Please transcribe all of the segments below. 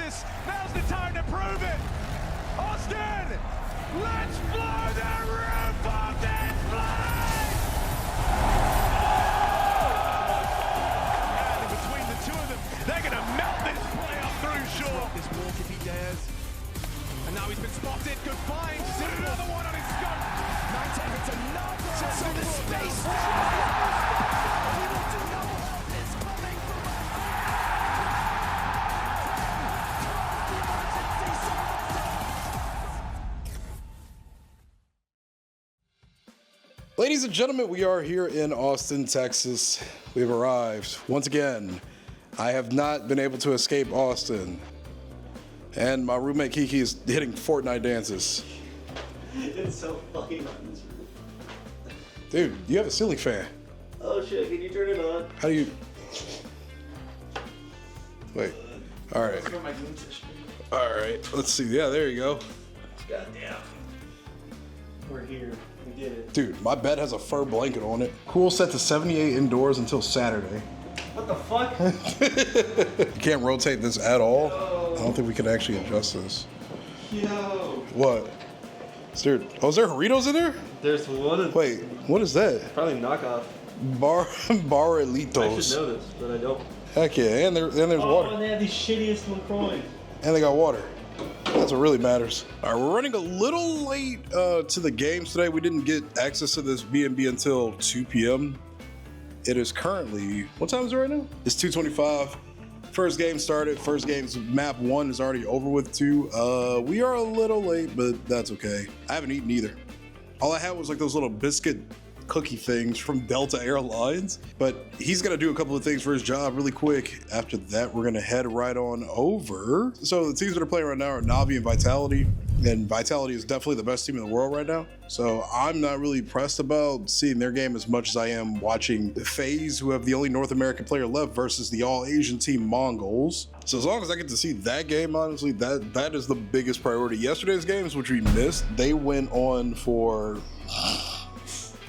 this. Now's the time to prove it. Austin, let's blow the roof off this place! And between the two of them, they're going to melt this play up through shore. This walk if he dares. And now he's been spotted. Good find. Another one on his scope. 9-10 hits another. Just on the space. He will do no harm. It's coming from Ladies and gentlemen, we are here in Austin, Texas. We've arrived. Once again, I have not been able to escape Austin. And my roommate Kiki is hitting Fortnite dances. It's so fucking hot in this room. Dude, you have a ceiling fan. Oh shit, can you turn it on? How do you... Wait. All right. All right. Let's see. Yeah, there you go. Goddamn. We're here. We did it. Dude, my bed has a fur blanket on it. Cool set to 78 indoors until Saturday. What the fuck? You can't rotate this at all. I don't think we can actually adjust this. Yo. What? Dude, oh, is there Doritos in there? There's one of... Wait, what is that? Probably knockoff. Barrelitos. I should know this, but I don't. Heck yeah, and there's Oh, water. and they have these shittiest LaCroix. And they got water. That's what really matters. All right, we're running a little late to the games today. We didn't get access to this B&B until 2 p.m. It is currently, what time is it right now? It's 2:25. First game started. First game's map 1 is already over with too. We are a little late, but that's okay. I haven't eaten either. All I had was like those little biscuit cookie things from Delta Airlines, but he's gonna do a couple of things for his job really quick. After that, we're gonna head right on over. So the teams that are playing right now are Navi and Vitality, and Vitality is definitely the best team in the world right now. So I'm not really pressed about seeing their game as much as I am watching FaZe, who have the only North American player left, versus the all-Asian team Mongols. So as long as I get to see that game, honestly, that is the biggest priority. Yesterday's games, which we missed, they went on for...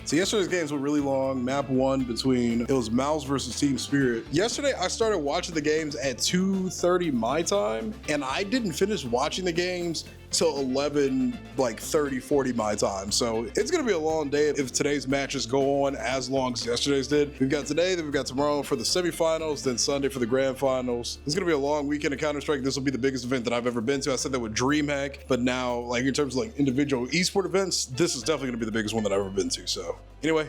So yesterday's games were really long. Map 1 between, it was Mouse versus Team Spirit. Yesterday, I started watching the games at 2:30 my time, and I didn't finish watching the games till 11, like 30, 40 my time. So it's gonna be a long day if today's matches go on as long as yesterday's did. We've got today, then we've got tomorrow for the semifinals, then Sunday for the grand finals. It's gonna be a long weekend of Counter-Strike. This will be the biggest event that I've ever been to. I said that with DreamHack, but now, like in terms of like individual esport events, this is definitely gonna be the biggest one that I've ever been to. So anyway,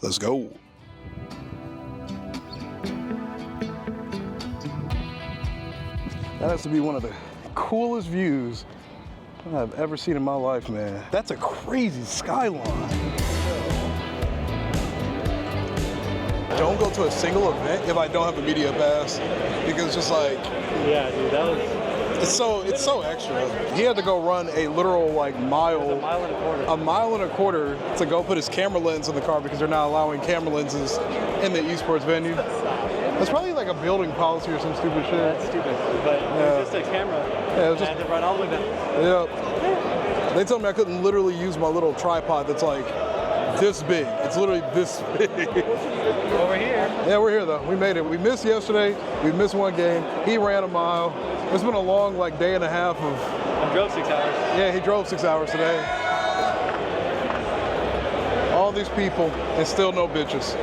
let's go. That has to be one of the coolest views I've ever seen in my life, man. That's a crazy skyline. Don't go to a single event if I don't have a media pass, because it's just like, Yeah, dude, that was... it's so extra. He had to go run a literal like mile, A mile and a quarter. a mile and a quarter to go put his camera lens in the car because they're not allowing camera lenses in the esports venue. That's probably like a building policy or some stupid shit. That's stupid, but it was just a camera. Yeah, it was I just, had to run all the way down. yeah. They told me I couldn't literally use my little tripod that's like this big. It's literally this big. Well, we're here. Yeah, we're here though. We made it. We missed yesterday. We missed one game. He ran a mile. It's been a long like day and a half of... I drove 6 hours. Yeah, he drove 6 hours today. All these people and still no bitches.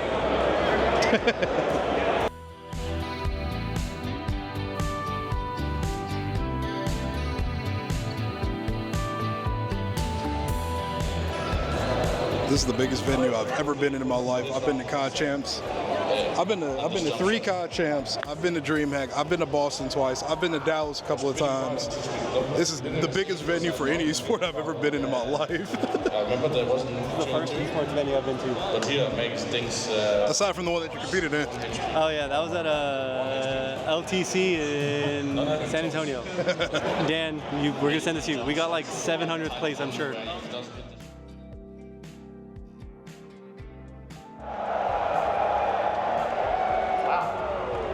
This is the biggest venue I've ever been in my life. I've been to COD Champs. I've been to 3 COD Champs. I've been to DreamHack. I've been to Boston twice. I've been to Dallas a couple of times. This is the biggest venue for any esport I've ever been in my life. I remember there wasn't The first esports venue I've been to. but here makes things Aside from the one that you competed in. Oh yeah, that was at LTC in San Antonio. Dan, we're gonna send this to you. We got like 700th place, I'm sure.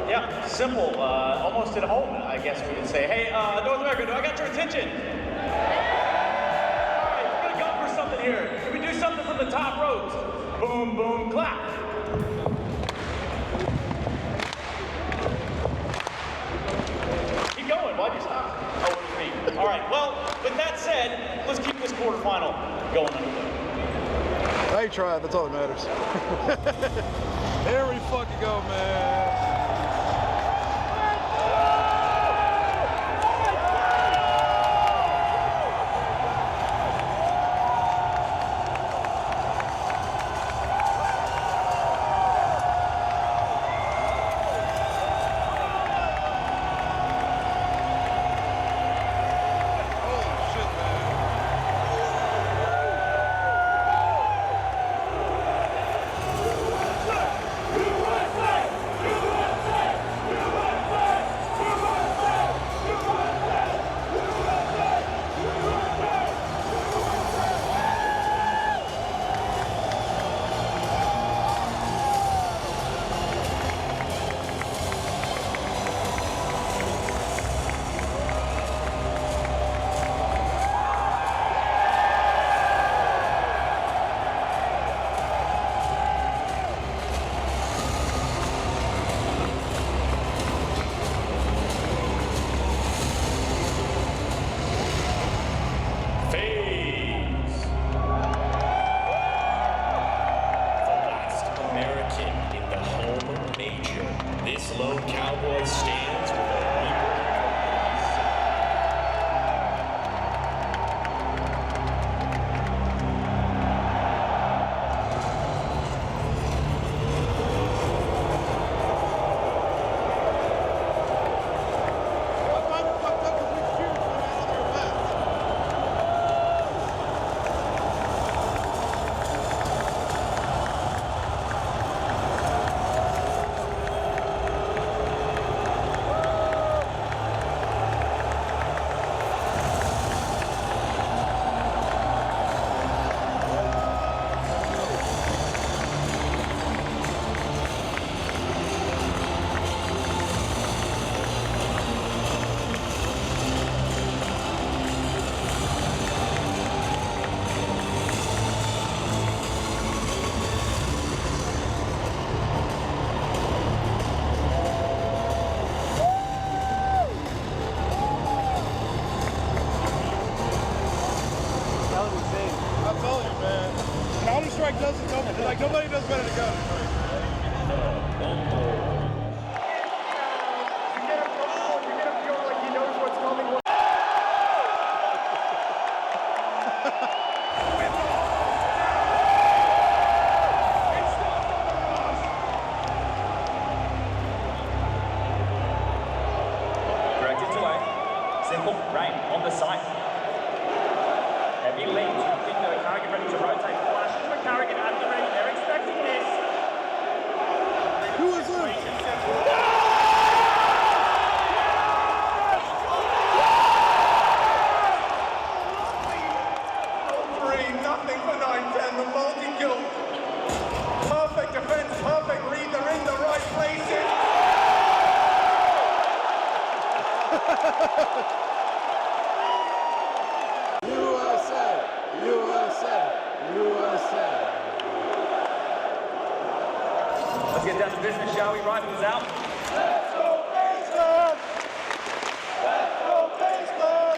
Yeah, simple, almost at home, I guess we could say. Hey, North America, do I got your attention? All right, we're gonna go for something here. Can we do something from the top ropes? Boom, boom, clap. Keep going. tried. That's all that matters. There we fucking go, man. This lone cowboy stands with a reaper. Counter-Strike does it, like nobody does better than Counter-Strike. Directed delay. Simple. Rain on the side. Heavy lead. Window. Carrigan ready to rotate. Flash for Carrigan at the ready. They're expecting this. Who is this? Nothing for 9-10, the multi-kill. Perfect defense, perfect read, they're in the right places. USA, USA, USA. Let's get down to business, shall we? Rifles out. Let's go baseball! Let's go baseball!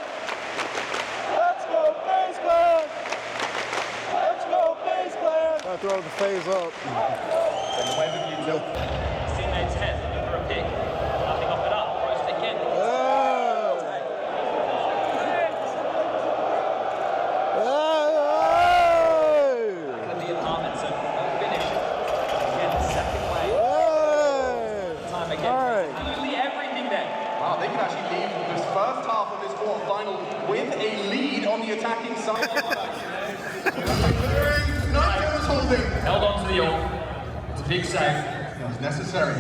Let's go baseball! Let's go baseball! I throw the phase up. Second wave of you, Joe. Teammates head, looking for a pick. Nothing off it up. Throws it again. The apartments and finish. Again, second wave. Time again. All right. Absolutely everything then. Wow, they can actually leave this first half of this quarterfinal with a lead on the attacking side. Held on to the all. It's a big save. It's necessary.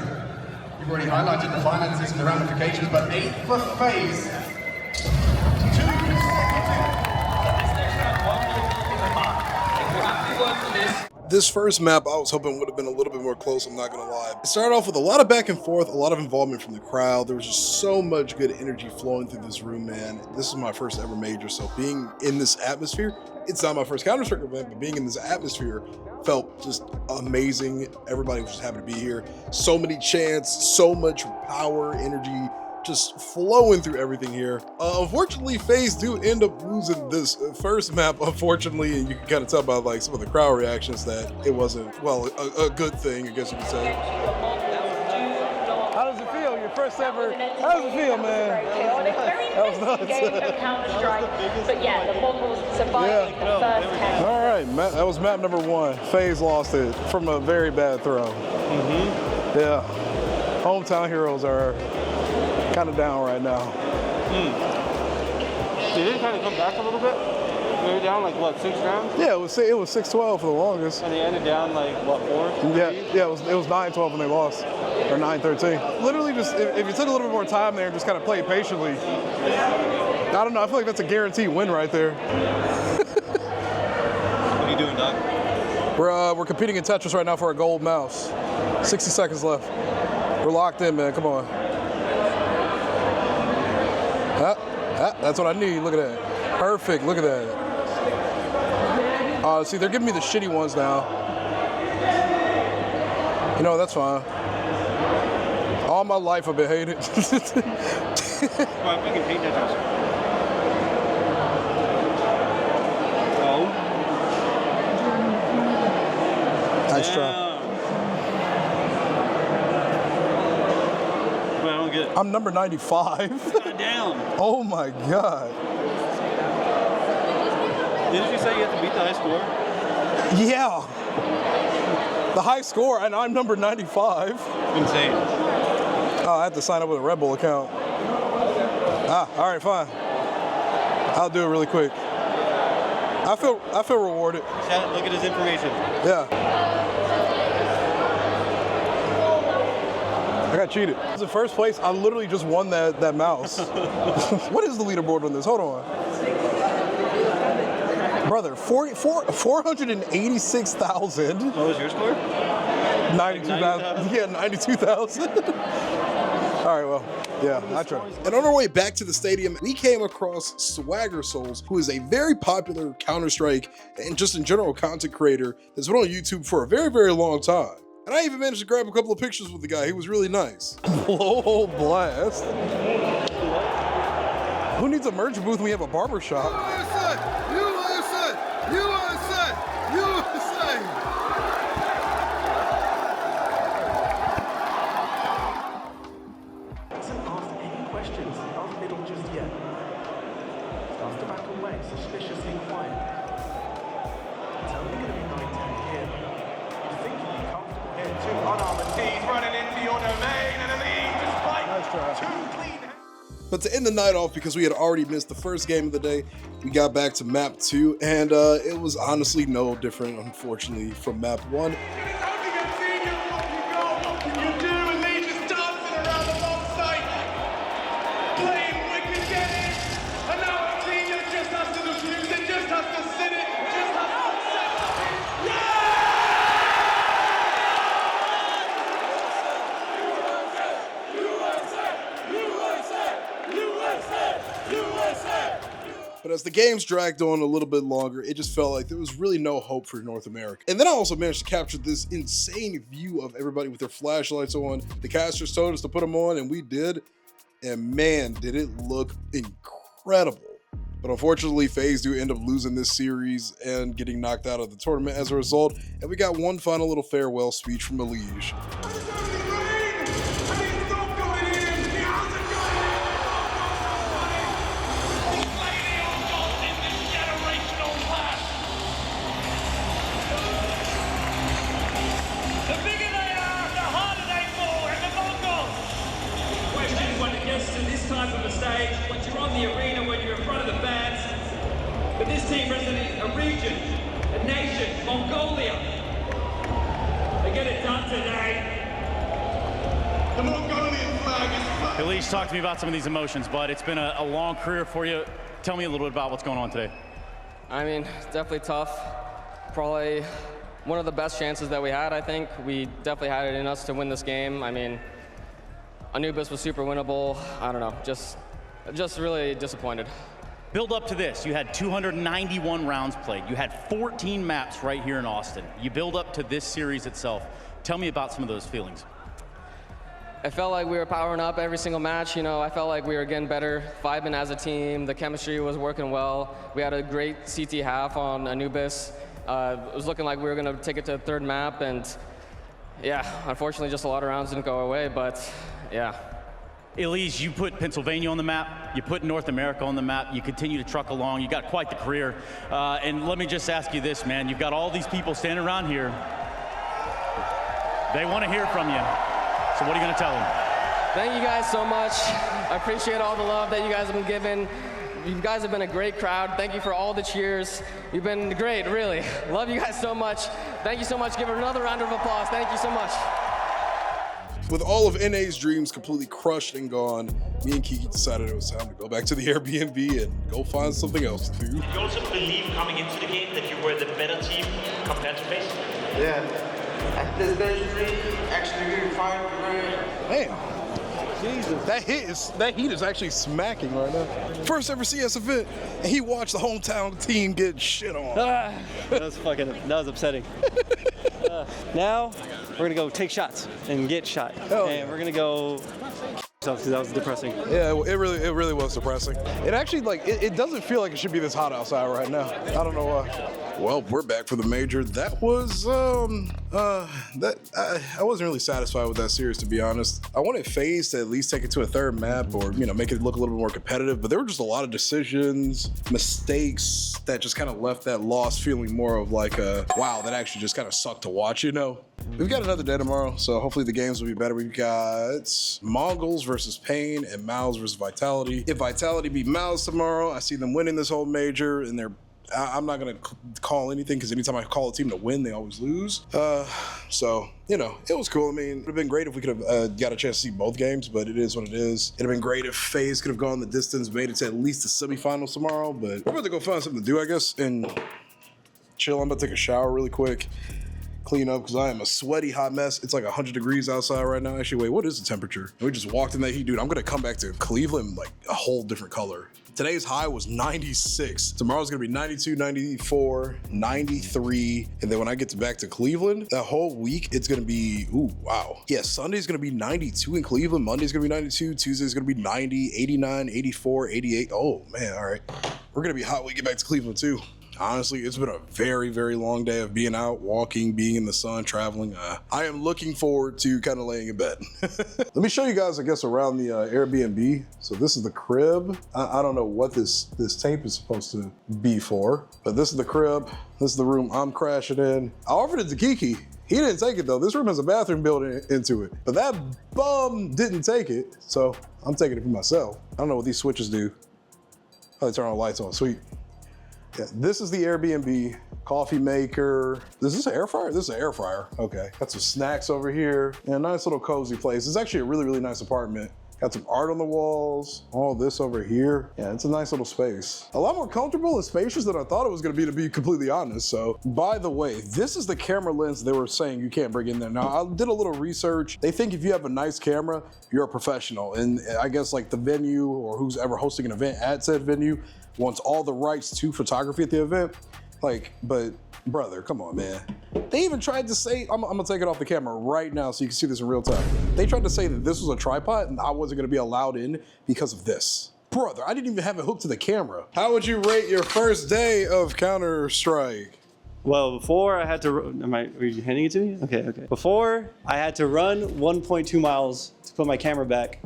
You've already highlighted the finances and the ramifications, but 8 for FaZe. 2 consecutive. This first map, I was hoping would have been a little bit more close, I'm not gonna lie. It started off with a lot of back and forth, a lot of involvement from the crowd. There was just so much good energy flowing through this room, man. This is my first ever major, so being in this atmosphere, it's not my first Counter-Strike event, but being in this atmosphere felt just amazing. Everybody was just happy to be here. So many chants, so much power, energy, just flowing through everything here. Unfortunately, FaZe do end up losing this first map, unfortunately, and you can kind of tell by like some of the crowd reactions that it wasn't, well, a good thing, I guess you could say. How does it feel? Your first ever. How does it feel, man? That was nuts. But yeah, the Mongols survived the first 10. All right, that was map number 1. FaZe lost it from a very bad throw. Yeah. Hometown heroes are kind of down right now. Did it kind of come back a little bit? They were down like what, 6 rounds? Yeah, it was 6-12 for the longest. And they ended down like what, 4? Yeah, it was 9-12 when they lost, or 9-13. Literally, just if you took a little bit more time there and just kind of played patiently, I don't know. I feel like that's a guaranteed win right there. What are you doing, Doc? We're competing in Tetris right now for a gold mouse. 60 seconds left. We're locked in, man. Come on. That's what I need. Look at that. Perfect. Look at that. See, they're giving me the shitty ones now. You know, that's fine. All my life I've been hated. Well, we can paint that house. Oh. Nice try. Well, I don't get it. I'm number 95. Down. Oh my God. Didn't you say you have to beat the high score? Yeah. The high score, and I'm number 95. Insane. Oh, I have to sign up with a Red Bull account. All right, fine. I'll do it really quick. I feel rewarded. Chat, look at his information. Yeah. I got cheated. In first place, I literally just won that mouse. What is the leaderboard on this? Hold on. Brother, 486,000. What was your score? 92,000. Yeah, 92,000. All right, well, yeah, I tried. And on our way back to the stadium, we came across Swagger Souls, who is a very popular Counter-Strike and just in general content creator that's been on YouTube for a very, very long time. And I even managed to grab a couple of pictures with the guy. He was really nice. Whoa, blast. Who needs a merch booth when we have a barber shop? But to end the night off, because we had already missed the first game of the day, we got back to map 2, and it was honestly no different, unfortunately, from map 1. But as the games dragged on a little bit longer, it just felt like there was really no hope for North America. And then I also managed to capture this insane view of everybody with their flashlights on. The casters told us to put them on, and we did. And man, did it look incredible. But unfortunately, FaZe do end up losing this series and getting knocked out of the tournament as a result. And we got one final little farewell speech from Elige. The arena when you're in front of the fans, but this team represents a region, a nation, Mongolia. They get it done today. The Mongolian flag is flying. Elige, talk to me about some of these emotions, bud. It's been a long career for you. Tell me a little bit about what's going on today. I mean, it's definitely tough. Probably one of the best chances that we had, I think. We definitely had it in us to win this game. I mean, Anubis was super winnable. I don't know, just really disappointed. Build up to this. You had 291 rounds played. You had 14 maps right here in Austin. You build up to this series itself. Tell me about some of those feelings. it felt like we were powering up every single match. You know, I felt like we were getting better, vibing as a team. The chemistry was working well. We had a great CT half on Anubis. It was looking like we were going to take it to the third map, and yeah, unfortunately, just a lot of rounds didn't go our way, but yeah. Elise, you put Pennsylvania on the map, you put North America on the map, you continue to truck along, you got quite the career. And let me just ask you this, man, you've got all these people standing around here. They want to hear from you. So what are you going to tell them? Thank you guys so much. I appreciate all the love that you guys have been giving. You guys have been a great crowd. Thank you for all the cheers. You've been great, really. Love you guys so much. Thank you so much. Give it another round of applause. Thank you so much. With all of NA's dreams completely crushed and gone, me and Kiki decided it was time to go back to the Airbnb and go find something else to do. Did you also believe coming into the game that you were the better team compared to FaZe? Yeah. This bench actually really fine. Man, Jesus, that heat is actually smacking right now. First ever CS event, and he watched the hometown team get shit on. That was upsetting. Now we're gonna go take shots and get shot, and we're gonna go because that was depressing. Yeah, it really was depressing. It actually it doesn't feel like it should be this hot outside right now. I don't know why. Well, we're back for the major. That was I wasn't really satisfied with that series, to be honest. I wanted FaZe to at least take it to a third map or make it look a little bit more competitive, but there were just a lot of decisions, mistakes that just kind of left that loss feeling more of like wow, that actually just kind of sucked to watch, We've got another day tomorrow, so hopefully the games will be better. We've got Mongols versus Pain and Mouse versus Vitality. If Vitality beat Mouse tomorrow, I see them winning this whole major, and I'm not gonna call anything because anytime I call a team to win, they always lose. So, it was cool. I mean, it would have been great if we could have got a chance to see both games, but it is what it is. It'd have been great if FaZe could have gone the distance, made it to at least the semifinals tomorrow, but we're about to go find something to do, I guess, and chill. I'm about to take a shower really quick, clean up, because I am a sweaty hot mess. It's like 100 degrees outside right now. Actually, wait, what is the temperature? We just walked in that heat, dude. I'm gonna come back to Cleveland like a whole different color. Today's high was 96. Tomorrow's gonna be 92, 94, 93. And then when I get back to Cleveland, that whole week, it's gonna be, ooh, wow. Yeah, Sunday's gonna be 92 in Cleveland. Monday's gonna be 92. Tuesday's gonna be 90, 89, 84, 88. Oh man, all right. We're gonna be hot when we get back to Cleveland too. Honestly, it's been a very, very long day of being out, walking, being in the sun, traveling. I am looking forward to kind of laying in bed. Let me show you guys, I guess, around the Airbnb. So this is the crib. I don't know what this tape is supposed to be for, but this is the crib. This is the room I'm crashing in. I offered it to Kiki. He didn't take it though. This room has a bathroom built into it, but that bum didn't take it. So I'm taking it for myself. I don't know what these switches do. Oh, they turn all the lights on, sweet. Yeah, this is the Airbnb, coffee maker. Is this an air fryer? This is an air fryer. Okay. Got some snacks over here and a nice little cozy place. It's actually a really, really nice apartment. Got some art on the walls, all this over here. Yeah, it's a nice little space. A lot more comfortable and spacious than I thought it was gonna be, to be completely honest. So, by the way, this is the camera lens they were saying you can't bring in there. Now, I did a little research. They think if you have a nice camera, you're a professional. And I guess like the venue or who's ever hosting an event at said venue wants all the rights to photography at the event. But brother, come on, man. They even tried to say, I'm gonna take it off the camera right now so you can see this in real time. They tried to say that this was a tripod and I wasn't gonna be allowed in because of this. Brother, I didn't even have it hooked to the camera. How would you rate your first day of Counter-Strike? Well, before I had to, are you handing it to me? Okay. Before I had to run 1.2 miles to put my camera back.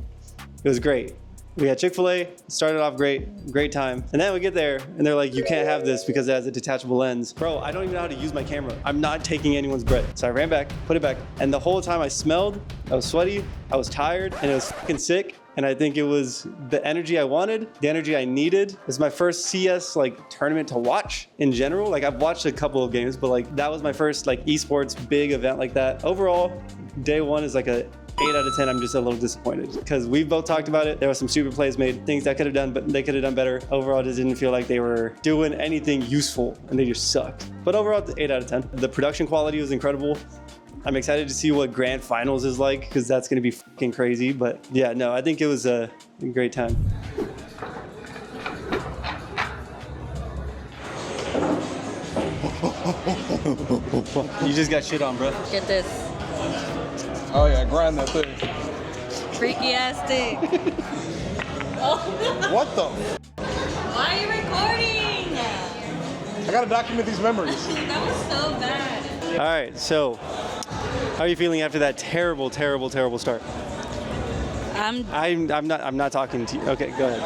It was great. We had Chick-fil-A, started off great time. And then we get there and they're like, you can't have this because it has a detachable lens. Bro, I don't even know how to use my camera. I'm not taking anyone's breath. So I ran back, put it back. And the whole time I smelled, I was sweaty, I was tired, and it was fucking sick. And I think it was the energy I wanted, the energy I needed. It was my first CS tournament to watch in general. I've watched a couple of games, but that was my first esports big event like that. Overall, day one is a 8 out of 10. I'm just a little disappointed because we both talked about it. There were some stupid plays made, things that could have done, but they could have done better. Overall, it just didn't feel like they were doing anything useful and they just sucked. But overall, 8 out of 10. The production quality was incredible. I'm excited to see what grand finals is like because that's going to be fucking crazy. But yeah, no, I think it was a great time. You just got shit on, bro. Get this. Oh yeah, grind that thing. freaky ass thing. What the? Why are you recording? I gotta document these memories. That was so bad. All right, so how are you feeling after that terrible start? I'm not talking to you. Okay, go ahead.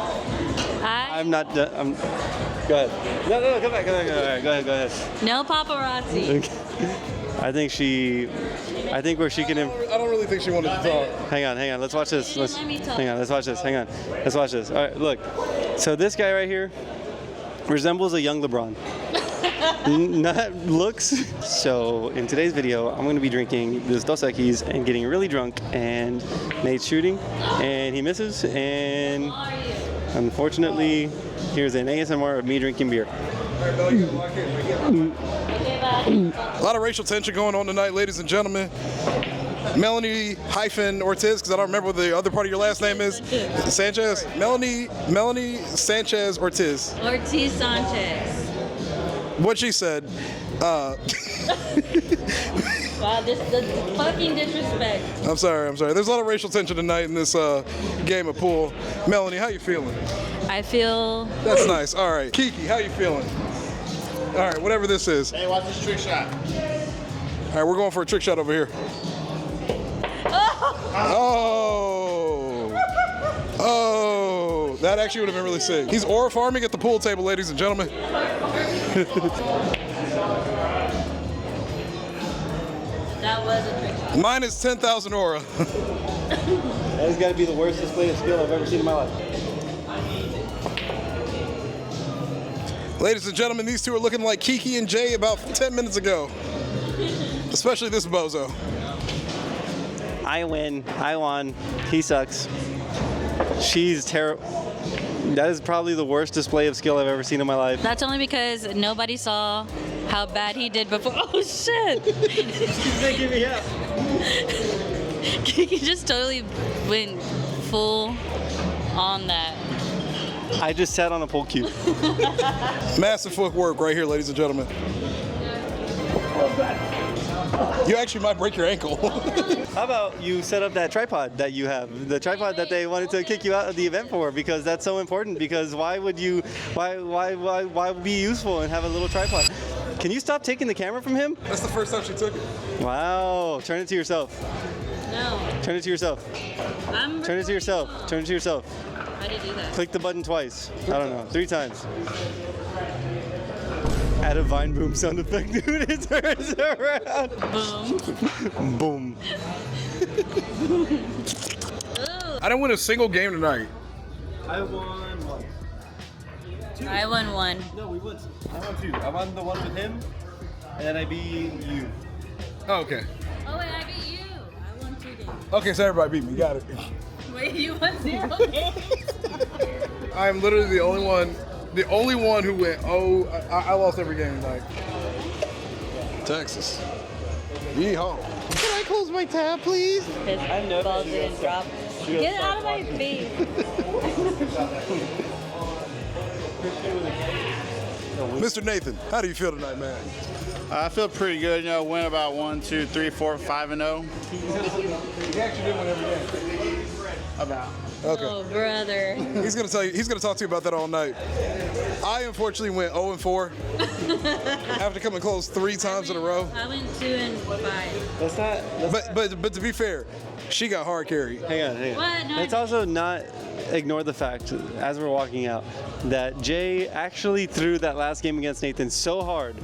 I'm not. Go ahead. No, come back. All right, go ahead. No paparazzi. Okay. I think where she can. I don't really think she wanted to talk. Hang on. Let's watch this. Let me talk. Hang on. Let's watch this. Hang on. Let's watch this. All right, look. So this guy right here resembles a young LeBron. Not looks. So in today's video, I'm going to be drinking this Dos Equis and getting really drunk, and Nate's shooting, and he misses, and unfortunately, here's an ASMR of me drinking beer. A lot of racial tension going on tonight, ladies and gentlemen. Melanie-Ortiz, because I don't remember what the other part of your last name is. Sanchez. Melanie Sanchez Ortiz. Ortiz Sanchez. What she said. Wow, this the fucking disrespect. I'm sorry. There's a lot of racial tension tonight in this game of pool. Melanie, how you feeling? I feel. That's nice. All right. Kiki, how you feeling? All right, whatever this is. Hey, watch this trick shot. All right, we're going for a trick shot over here. Oh, that actually would have been really sick. He's aura farming at the pool table, ladies and gentlemen. That was a trick shot. Mine is 10,000 aura. That's got to be the worst display of skill I've ever seen in my life. Ladies and gentlemen, these two are looking like Kiki and Jay about 10 minutes ago. Especially this bozo. I win. I won. He sucks. She's terrible. That is probably the worst display of skill I've ever seen in my life. That's only because nobody saw how bad he did before. Oh shit! She's making me up. Kiki just totally went full on that. I just sat on a pole cue. Massive footwork right here, ladies and gentlemen. You actually might break your ankle. How about you set up that tripod that you have, the tripod that they wanted to kick you out of the event for, because that's so important. Because why would you, why be useful and have a little tripod? Can you stop taking the camera from him? That's the first time she took it. Wow, turn it to yourself. No. Turn it to yourself. Turn it to yourself. Turn it to yourself. How do you do that? Click the button twice. I don't know, 3 times. Add a Vine Boom sound effect, dude. It turns around. Boom. Boom. I didn't win a single game tonight. I won 1. 2. I won 1. No, we won. I won 2. I won the one with him, and then I beat you. Oh, okay. Oh wait, I beat you. I won 2 games. Okay, so everybody beat me. Got it. Wait, you won 0 games? I am literally the only one who went, I lost every game tonight. Texas. Yeehaw. Can I close my tab, please? His ball didn't drop. Get out of my face. Mr. Nathan, how do you feel tonight, man? I feel pretty good. You know, win about 1, 2, 3, 4, 5 and 0. You actually did win every game. About. Okay. Oh, brother. He's gonna talk to you about that all night. I unfortunately went 0-4 after coming close 3 times in a row. I went 2 and 5. That's not. But to be fair, she got hard carried. Hang on. What? No, Let's also not ignore the fact, as we're walking out, that Jay actually threw that last game against Nathan so hard.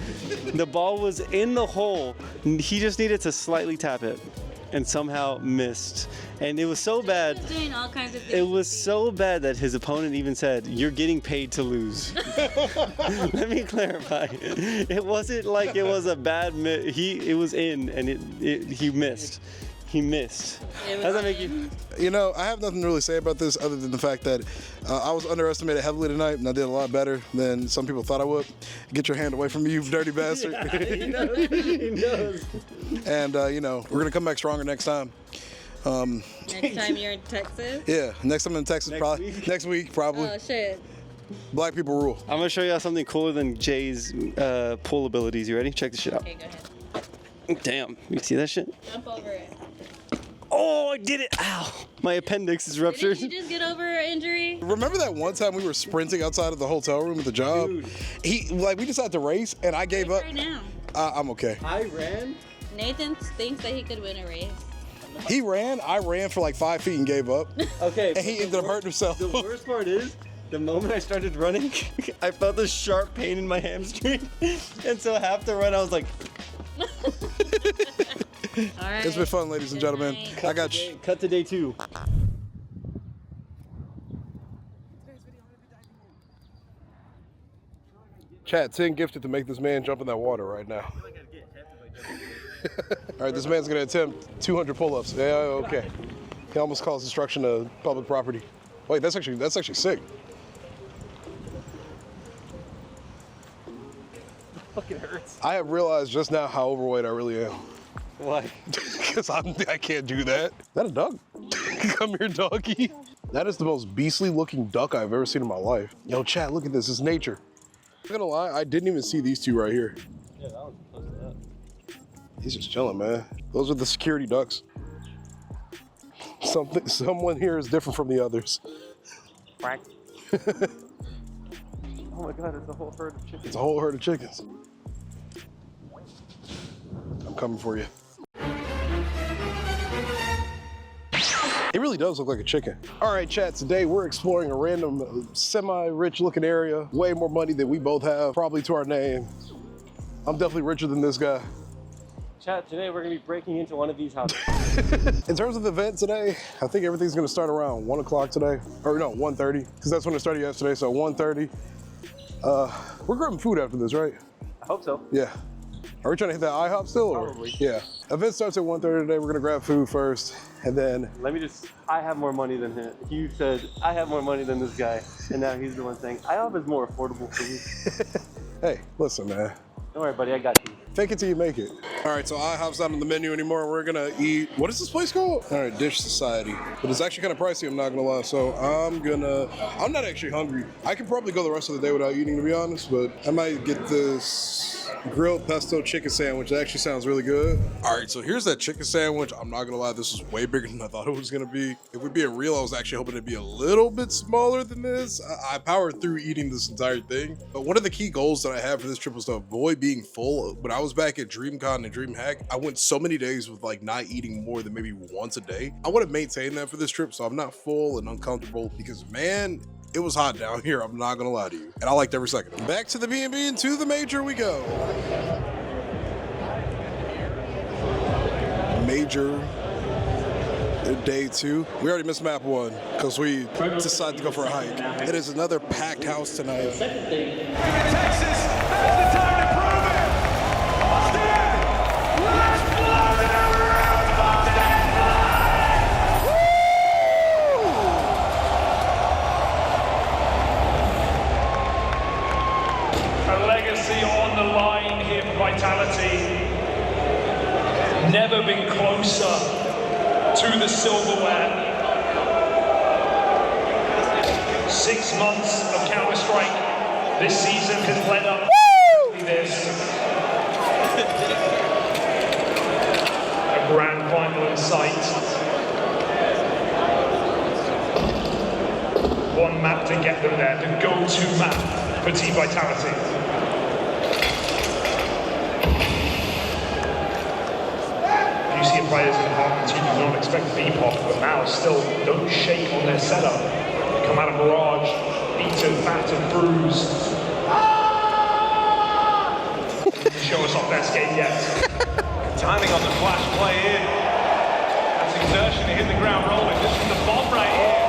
The ball was in the hole. He just needed to slightly tap it, and somehow missed. And it was so bad. He was doing all kinds of things. It was so bad that his opponent even said, "You're getting paid to lose." Let me clarify. It wasn't like it was a bad miss. It was in, and he missed. He missed. How does that make you? You know, I have nothing to really say about this other than the fact that I was underestimated heavily tonight, and I did a lot better than some people thought I would. Get your hand away from me, you dirty bastard. He knows. And, you know, we're going to come back stronger next time. Next time you're in Texas? Yeah, next time in Texas, next week, probably. Oh, shit. Black people rule. I'm going to show you something cooler than Jay's pull abilities. You ready? Check this shit out. Okay, go ahead. Damn. You see that shit? Jump over it. Oh! Oh, I did it. Ow. My appendix is ruptured. Did you just get over an injury? Remember that one time we were sprinting outside of the hotel room at the job? Dude. We decided to race, and I gave up. Right now. I'm okay. I ran. Nathan thinks that he could win a race. He ran. I ran for like 5 feet and gave up. Okay. And he ended up hurting himself. The worst part is, the moment I started running, I felt this sharp pain in my hamstring. And so half the run, I was like... All right. It's been fun, ladies and gentlemen. I got you. Cut to day 2. Chat, 10 gifted to make this man jump in that water right now. All right, this man's gonna attempt 200 pull-ups. Yeah, okay. He almost calls destruction of public property. Wait, that's actually sick. It fucking hurts. I have realized just now how overweight I really am. Why? Because I can't do that. Is that a duck? Come here, doggy. That is the most beastly looking duck I've ever seen in my life. Yo, chat, look at this. It's nature. I'm not gonna lie, I didn't even see these two right here. Yeah, that one's close to that. He's just chilling, man. Those are the security ducks. Someone here is different from the others. Quack. Oh my God, it's a whole herd of chickens. It's a whole herd of chickens. I'm coming for you. It really does look like a chicken. All right, chat, today we're exploring a random semi-rich looking area. Way more money than we both have, probably to our name. I'm definitely richer than this guy. Chat, today we're gonna be breaking into one of these houses. In terms of the event today, I think everything's gonna start around 1 o'clock today. Or no, 1:30, because that's when it started yesterday, so 1:30. We're grabbing food after this, right? I hope so. Yeah. Are we trying to hit that IHOP still? Or? Probably. Yeah. Event starts at 1:30 today. We're gonna grab food first, and then... I have more money than him. You said, I have more money than this guy. And now he's the one saying, IHOP is more affordable for me. Hey, listen, man. Don't worry, buddy, I got you. Fake it till you make it. All right, so IHOP's not on the menu anymore. We're gonna eat, what is this place called? All right, Dish Society. But it's actually kind of pricey, I'm not gonna lie. So I'm not actually hungry. I could probably go the rest of the day without eating, to be honest, but I might get this grilled pesto chicken sandwich. That actually sounds really good. All right, so here's that chicken sandwich. I'm not gonna lie, this is way bigger than I thought it was gonna be. If we're being real, I was actually hoping it'd be a little bit smaller than this. I powered through eating this entire thing. But one of the key goals that I had for this trip was to avoid being full. When I was back at DreamCon and DreamHack, I went so many days with like not eating more than maybe once a day. I want to maintain that for this trip, so I'm not full and uncomfortable because, man, it was hot down here, I'm not gonna lie to you. And I liked every second. Back to the B&B and to the major we go. Major, day 2. We already missed map 1 because we decided to go for a hike. It is another packed house tonight. Texas has the time to prove it. Austin, let's blow it around, Austin. A legacy on the line here for Vitality. Never been closer to the silverware. 6 months of Counter-Strike this season has led up to this. A grand final in sight. One map to get them there, the go-to map for Team Vitality. You see players in apartments you do not expect to be pop, but now still don't shake on their setup. They come out of Mirage, beaten, battered, bruised. Show us off their skate yet. Timing on the flash play in. That's exertion to hit the ground rolling. This is the bomb right here.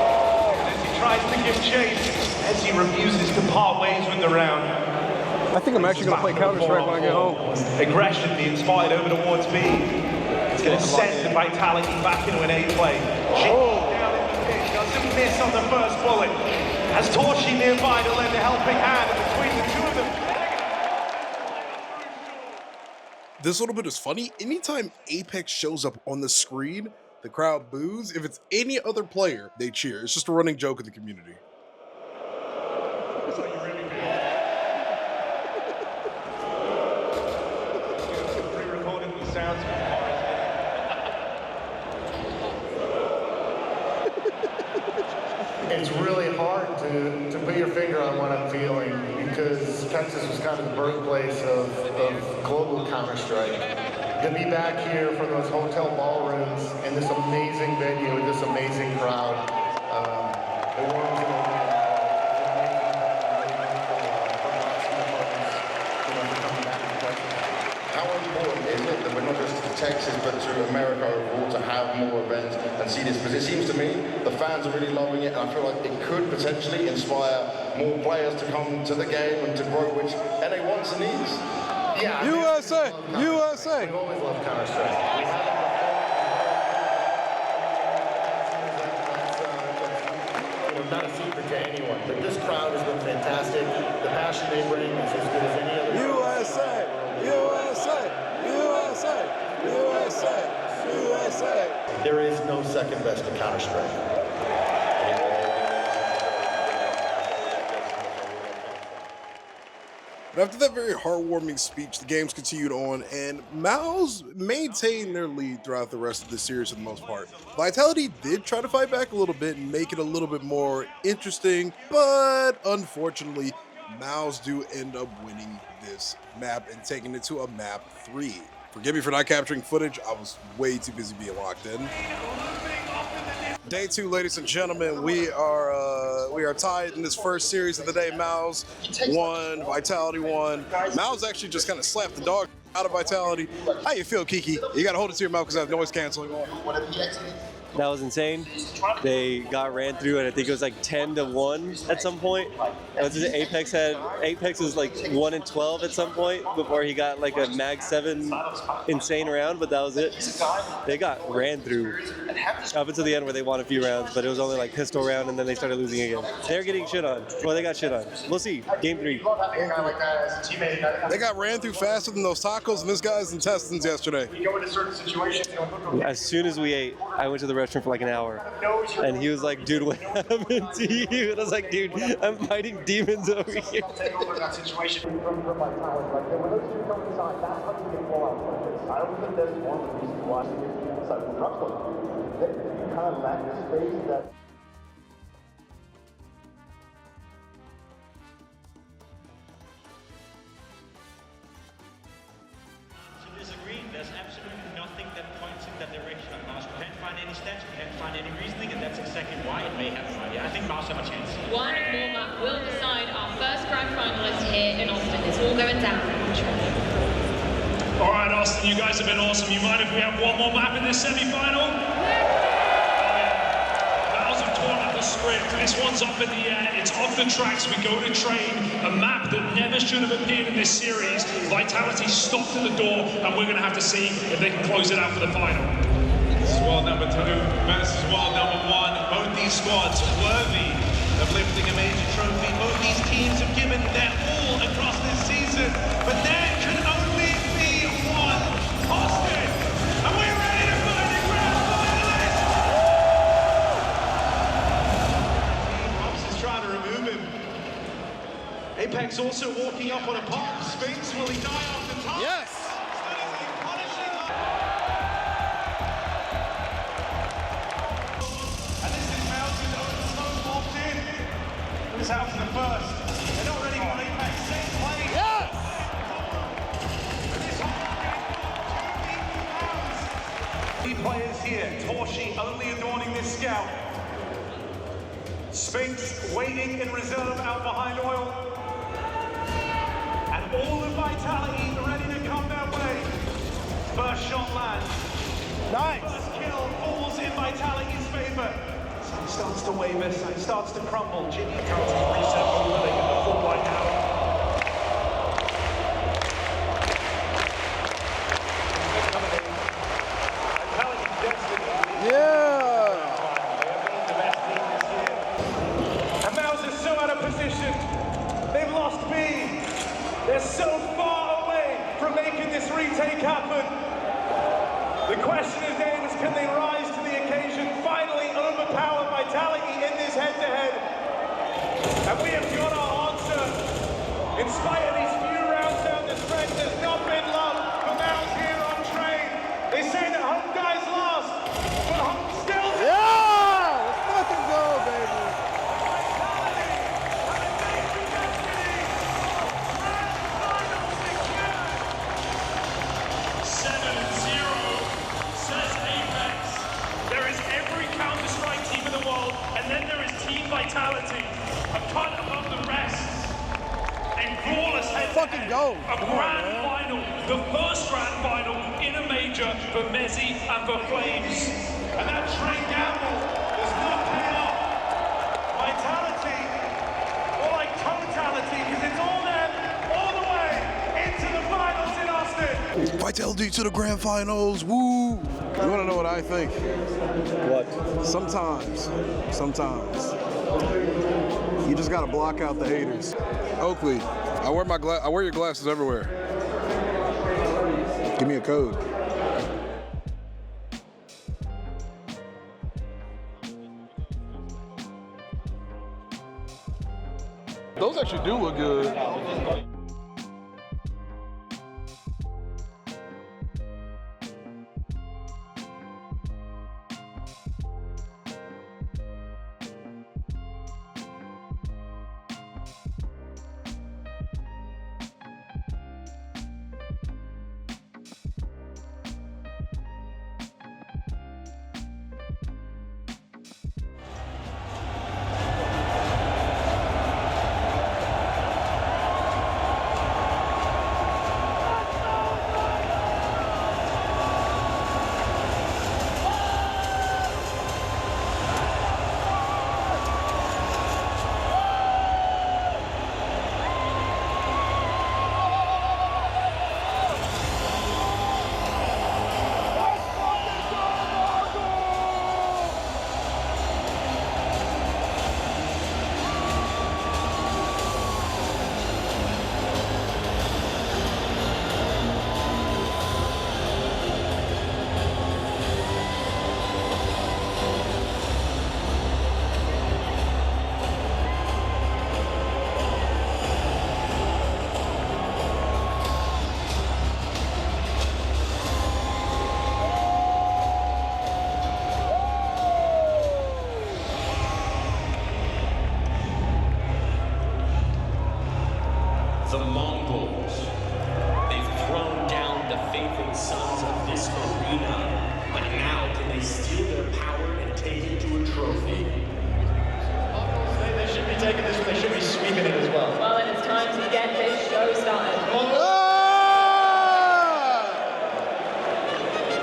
And as he tries to give chase, as he refuses to part ways with the round. I think I'm actually going to play Counter-Strike when I get home. Aggression being spied over towards B. It's going to send the Vitality back into an A play. Down in the pit, doesn't miss on the first bullet. Has Torshi nearby to lend a helping hand between the two of them. This little bit is funny. Anytime Apex shows up on the screen, the crowd boos. If it's any other player, they cheer. It's just a running joke in the community. That's how you really feel. Pre-recorded the sounds. It's really hard to put your finger on what I'm feeling because Texas was kind of the birthplace of global Counter-Strike. To be back here from those hotel ballrooms in this amazing venue with this amazing crowd, it warms me up. How important is it that we're not just to Texas but to America overall to have more events and see this? Because it seems to me the fans are really loving it, and I feel like it could potentially inspire more players to come to the game and to grow, which NA wants and needs. Yeah, USA! USA! We've always loved Counter-Strike. We haven't not a secret to anyone, but this crowd has been fantastic. The passion they bring is as good as any other. USA! USA! USA! USA! USA! There is no second best to Counter-Strike. But after that very heartwarming speech, the games continued on, and Mouse maintained their lead throughout the rest of the series for the most part. Vitality did try to fight back a little bit and make it a little bit more interesting, but unfortunately, Mouse do end up winning this map and taking it to a map 3. Forgive me for not capturing footage, I was way too busy being locked in. Day 2, ladies and gentlemen, we are tied in this first series of the day. Mouse won, Vitality won. Mouse actually just kind of slapped the dog out of Vitality. How you feel, Kiki? You gotta hold it to your mouth because I have noise canceling on. That was insane. They got ran through, and I think it was like 10-1 at some point. Apex was like 1-12 at some point before he got like a Mag 7 insane round, but that was it. They got ran through up until the end where they won a few rounds, but it was only like pistol round, and then they started losing again. They're getting shit on. Well, they got shit on. We'll see. Game 3. They got ran through faster than those tacos and this guy's intestines yesterday. As soon as we ate, I went to the restaurant for like an hour, and he was like, "Dude, what happened to you?" And I was like, "Dude, I'm fighting demons over here." There's absolutely nothing that points in that direction of Mouse. We can't find any stats, we can't find any reasoning, and that's exactly why it may happen. Yeah, I think Mouse have a chance. One more map will decide our first grand finalist here in Austin. It's all going down. All right, Austin, you guys have been awesome. You mind if we have one more map in this semi-final? Script. This one's up in the air, it's off the tracks, we go to train, a map that never should have appeared in this series. Vitality stopped at the door, and we're going to have to see if they can close it out for the final. This is world number 2 versus world number 1. Both these squads worthy of lifting a major trophy. Both these teams have given their all across this season, but there can only be one. Austin, and we're ready to find a grand finalist! Trying to remove him. Apex also walking up on a pop. Sphinx, will he die off the top? Yes! And this is Mountain over smoke locked in. This out to the first. They're not ready for Apex. Same play. Yes! Three players here. Torshi only adorning this scout. Sphinx waiting in reserve out behind Oil. And all of Vitality ready to come their way. First shot lands. Nice. First kill falls in Vitality's favor. Sun starts to waver, Sun starts to crumble. Jimmy comes to reset over they get the full right now. Vitality's destiny. Yeah! They've lost B. They're so far away from making this retake happen. The question is then, can they rise to the occasion, finally overpower Vitality in this head-to-head? And we have got our answer. In spite of these few rounds down the stretch, there's not been love for Mouse here on train. They say that home dies last, but home still. Yeah! Let's fucking go, baby! Vitality, a cut above the rest. A flawless Fucking go. A grand final, the first grand final in a major for Messi and for Flames. And that train gamble does not pay off. Vitality, or like totality, because it's all there, all the way into the finals in Austin. Vitality to the grand finals. Woo! You want to know what I think? What? Sometimes, you just gotta block out the haters. Oakley, I wear your glasses everywhere. Give me a code. Those actually do look good. The Mongols. They've thrown down the faithful sons of this arena, but now can they steal their power and take it to a trophy? They should be taking this, they should be sweeping it as well. Well, then it's time to get this show started.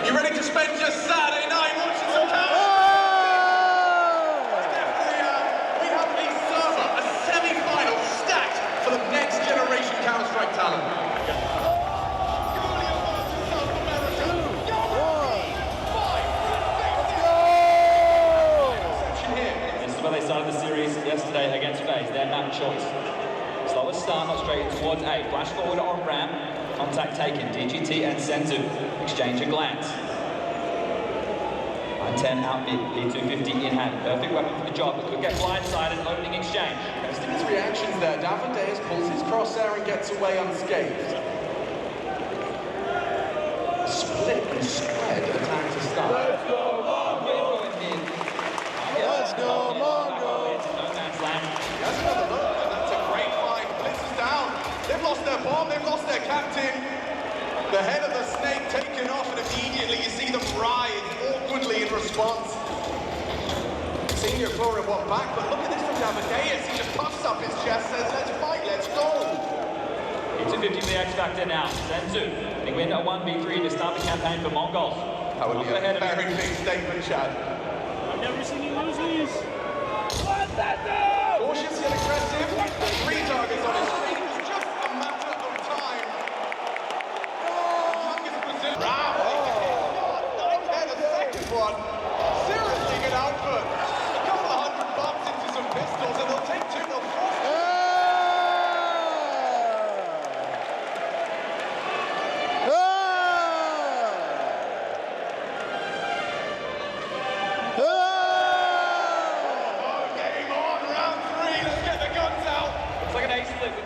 You ready to spend your Saturday night watching some Counter? We have a server, a semi-final stacked for the next generation Counter-Strike talent. This is where they started the series yesterday against FaZe, their map choice. Slowest start, not straight towards A. Flash forward on ramp, contact taken, DGT and Senzu. Exchange a glance. 9-10 out mid, P250 in hand. Perfect weapon for the job, but could get blindsided opening exchange. Testing his reactions there, Davideus pulls his crosshair and gets away unscathed. Split and spread attack to start. Let's go, Mongo! That's another look, and that's a great fight. Blitz is down. They've lost their bomb, they've lost their captain. The head of the snake taken off, and immediately you see them writhe awkwardly in response. Senior Flora one back, but look at this from Davideus. He just puffs up his chest, says, let's fight, let's go. P250 for the X Factor now. Senzu, they win a 1v3 to start the campaign for Mongols. That would be a very big statement, Chad. I've never seen you lose these. Cautious yet aggressive. 3 targets on his screen. It's just a matter of time. Youngest Brazilian. The second one. Seriously good output. A couple of $100 into some pistols, and they'll take 2. They'll force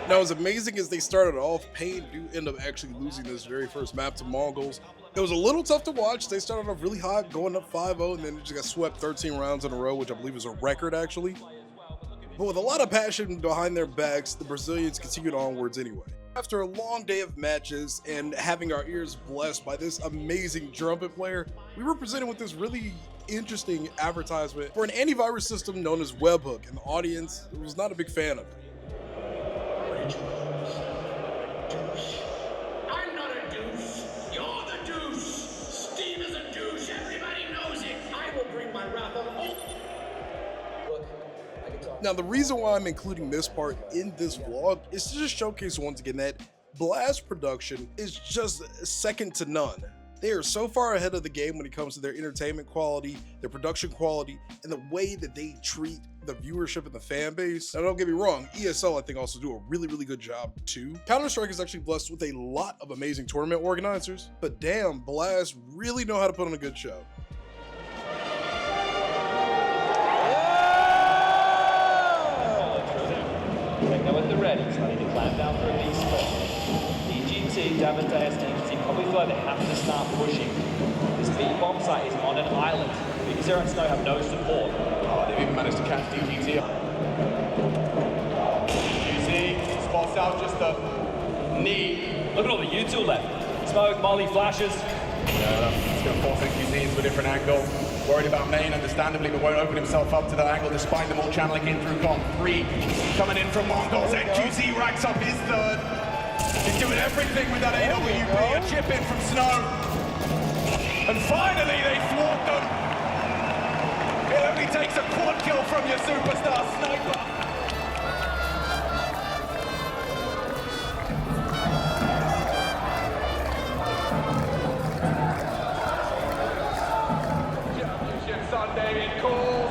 Now, as amazing as they started off, Pain do end up actually losing this very first map to Mongols. It was a little tough to watch. They started off really hot, going up 5-0, and then just got swept 13 rounds in a row, which I believe is a record, actually. But with a lot of passion behind their backs, the Brazilians continued onwards anyway. After a long day of matches and having our ears blessed by this amazing trumpet player, we were presented with this really interesting advertisement for an antivirus system known as Webhook, and the audience was not a big fan of it. I'm not a douche. You're the douche. Steve is a douche. Everybody knows it. I will bring my wrath on all. Look, I can talk. Now, the reason why I'm including this part in this vlog is to just showcase once again that Blast production is just second to none. They are so far ahead of the game when it comes to their entertainment quality, their production quality, and the way that they treat the viewership and the fan base. Now, don't get me wrong, ESL I think also do a really, really good job too. Counter-Strike is actually blessed with a lot of amazing tournament organizers, but damn, Blast really know how to put on a good show. Go at the ready, starting to climb down for a B split. DGT, Davideus, DGT probably feel like they have to start pushing. This B bomb site is on an island. Zero and Snow have no support. Oh, they've even managed to catch DGT. DGT spots out just the knee. Look at all the U2 left. Smoke, Molly, flashes. Yeah, it's going to force NQZ into a different angle. Worried about Main, understandably, but won't open himself up to that angle despite them all channeling in through Con. 3 coming in from Mongols. NQZ racks up his third. He's doing everything with that AWP. A chip in from Snow. And finally, they thwart them. It only takes a quad kill from your superstar sniper. Sunday in calls.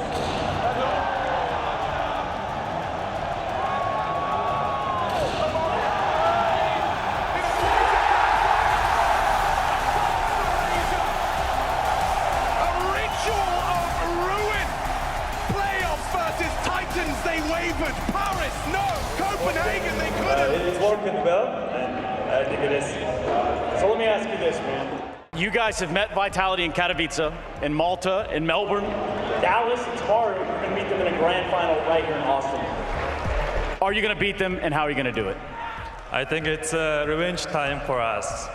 They wavered. Paris, no. Copenhagen, they couldn't. It's working well, and I think it is. So let me ask you this, man. You guys have met Vitality in Katowice, in Malta, in Melbourne. Dallas, it's hard. We're going to meet them in a grand final right here in Austin. Are you going to beat them, and how are you going to do it? I think it's revenge time for us.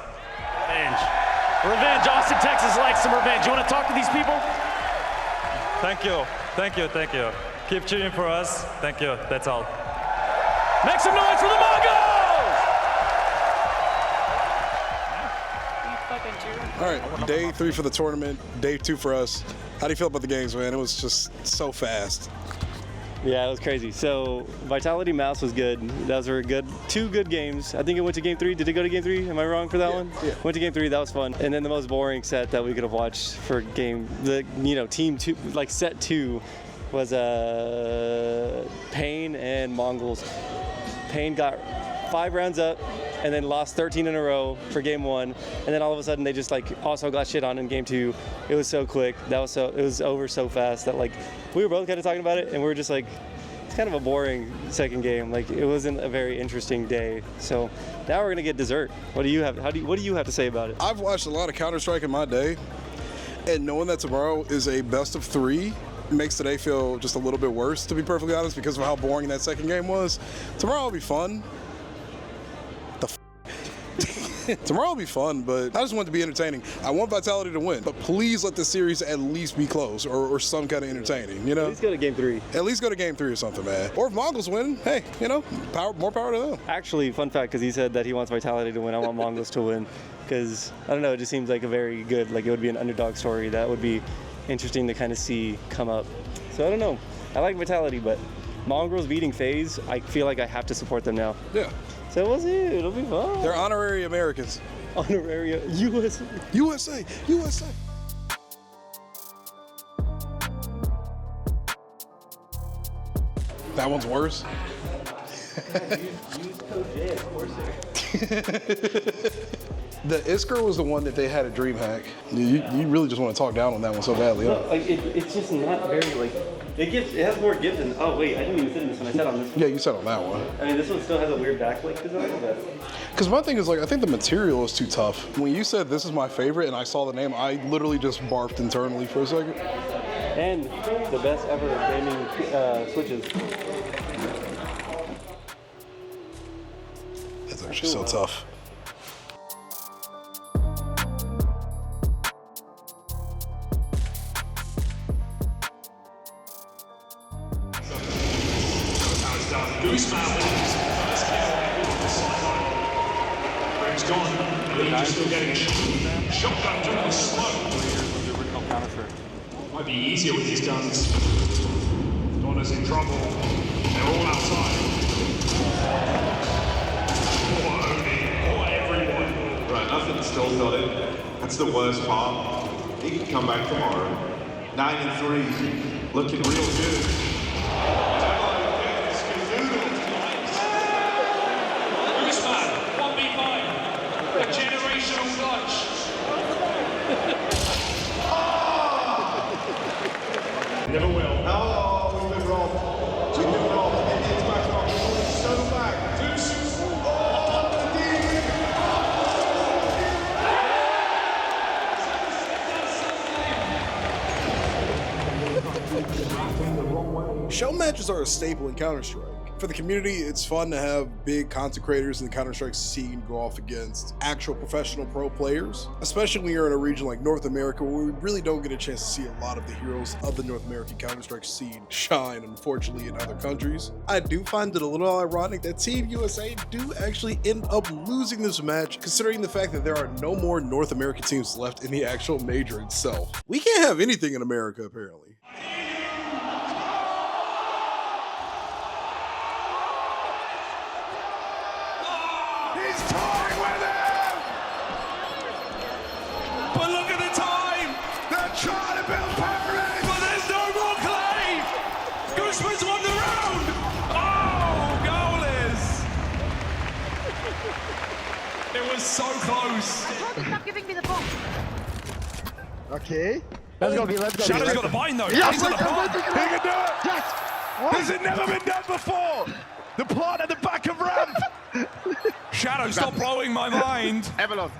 Revenge. Revenge. Austin, Texas likes some revenge. You want to talk to these people? Thank you. Thank you. Thank you. Keep cheering for us. Thank you. That's all. Make some noise for the Mongols! All right, day 3 for the tournament, day 2 for us. How do you feel about the games, man? It was just so fast. Yeah, it was crazy. So Vitality Mouse was good. Those were good, 2 good games. I think it went to game 3. Did it go to game 3? Am I wrong for that one? Yeah. Went to game 3. That was fun. And then the most boring set that we could have watched for team 2, like set 2. Was Pain and Mongols. Pain got 5 rounds up and then lost 13 in a row for game 1, and then all of a sudden they just also got shit on in game 2. It was so quick. It was over so fast that we were both kind of talking about it, and we were just it's kind of a boring second game. It wasn't a very interesting day. So now we're gonna get dessert. What do you have? What do you have to say about it? I've watched a lot of Counter-Strike in my day, and knowing that tomorrow is a best of 3 makes today feel just a little bit worse, to be perfectly honest, because of how boring that second game was. Tomorrow will be fun. Tomorrow will be fun, but I just want it to be entertaining. I want Vitality to win, but please let the series at least be close or some kind of entertaining, you know? At least go to game 3. At least go to game 3 or something, man. Or if Mongols win, hey, more power to them. Actually, fun fact, because he said that he wants Vitality to win, I want Mongols to win, because, I don't know, it just seems like a very good, it would be an underdog story that would be interesting to kind of see come up. So I don't know. I like Vitality, but Mongols beating FaZe, I feel like I have to support them now. Yeah. So we'll see. It'll be fun. They're honorary Americans. Honorary USA. USA. USA. That one's worse. Use code J at CORSAIR. The Isker was the one that they had a dream hack. You really just want to talk down on that one so badly, huh? No, it's just not very it has more give than. Oh wait, I didn't even sit in this one. I sat on this one. Yeah, you sat on that one. I mean, this one still has a weird backlink design. Because my thing is I think the material is too tough. When you said this is my favorite and I saw the name, I literally just barfed internally for a second. And the best ever gaming switches. That's actually so tough. Gooseman with his first kill off the sideline. Greg's gone. He's still getting shotgun through the smoke. Might be easier with these guns. Donna's in trouble. They're all outside. Poor Oni. Poor everyone. Right, nothing's still got it. That's the worst part. He can come back tomorrow. 9-3, looking real good. Gooseman, 1v5. A generational clutch. Never will. Oh, we've been wrong. We've been wrong. It's back on. It's so back. Deuce. Show matches are a staple in Counter-Strike. For the community, it's fun to have big content creators in the Counter-Strike scene go off against actual professional pro players, especially when you're in a region like North America where we really don't get a chance to see a lot of the heroes of the North American Counter-Strike scene shine, unfortunately, in other countries. I do find it a little ironic that Team USA do actually end up losing this match, considering the fact that there are no more North American teams left in the actual major itself. We can't have anything in America, apparently. But look at the time! They're trying to build Paris! But there's no more clay! Gooseman's won the round! Oh, goalies! It was so close. Stop giving me the ball. Okay. Let's go. Shadow's got a bind though. Yes, He's got a bind. He can do it! Yes! This has never been done before! The plant at the back of ramp! Shadow, stop blowing my mind! Evelyn.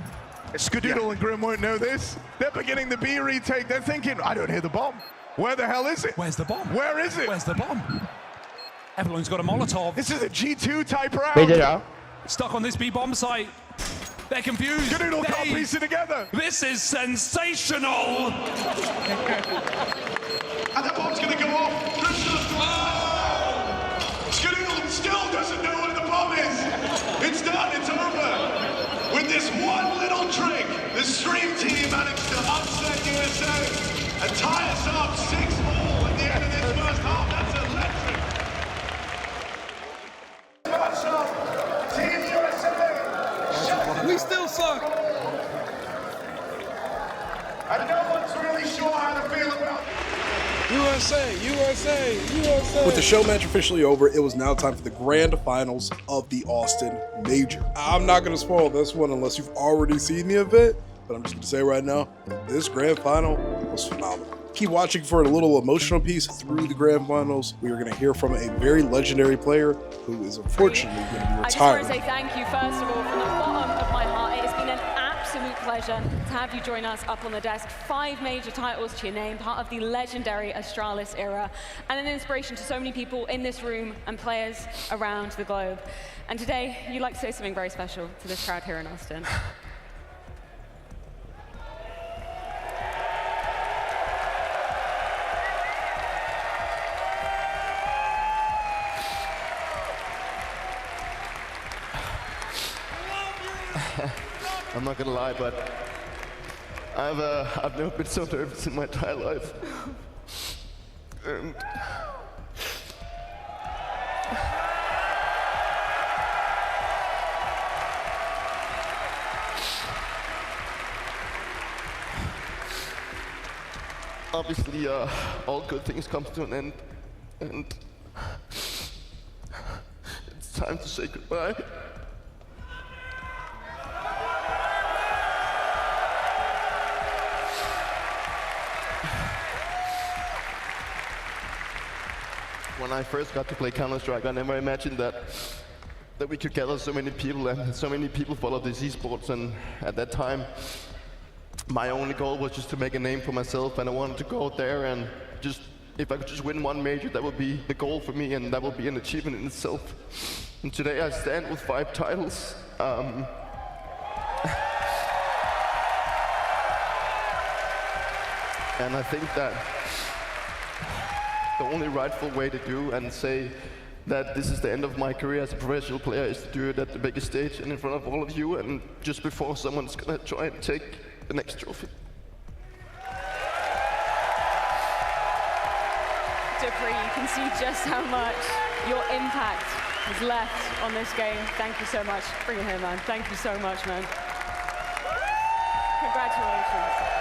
Skadoodle and Grim won't know this. They're beginning the B retake. They're thinking, I don't hear the bomb. Where the hell is it? Where's the bomb? Where is it? Where's the bomb? Evelyn's got a Molotov. This is a G2 type round. Wait it out. Stuck on this B bomb site. They're confused. Skadoodle can't piece it together. This is sensational. And that bomb's gonna go off. Skadoodle still doesn't know where the bomb is. It's done, it's over. With this one little trick, the Stream team managed to upset USA and tie us up 6-all at the end of this first half. That's electric. Team USA. We still suck. And no one's really sure how to feel about USA. With the show match officially over, it was now time for the grand finals of the Austin Major. I'm not going to spoil this one unless you've already seen the event, but I'm just going to say right now, this grand final was phenomenal. Keep watching for a little emotional piece through the grand finals. We are going to hear from a very legendary player who is unfortunately going to be I just want retiring. to say thank you, first of all, from the bottom of my heart. It has been an absolute pleasure to have you join us up on the desk. 5 major titles to your name, part of the legendary Astralis era, and an inspiration to so many people in this room and players around the globe. And today, you'd like to say something very special to this crowd here in Austin. I'm not gonna lie, but I've never been so nervous in my entire life. And obviously, all good things come to an end, and it's time to say goodbye. When I first got to play Counter-Strike, I never imagined that we could gather so many people, and so many people follow these esports. And at that time, my only goal was just to make a name for myself, and I wanted to go out there and just, if I could just win one major, that would be the goal for me, and that would be an achievement in itself. And today I stand with 5 titles. And I think that the only rightful way to do and say that this is the end of my career as a professional player, is to do it at the biggest stage and in front of all of you, and just before someone's gonna try and take the next trophy. Dupree, you can see just how much your impact has left on this game. Thank you so much. Bring it here, man. Thank you so much, man. Congratulations.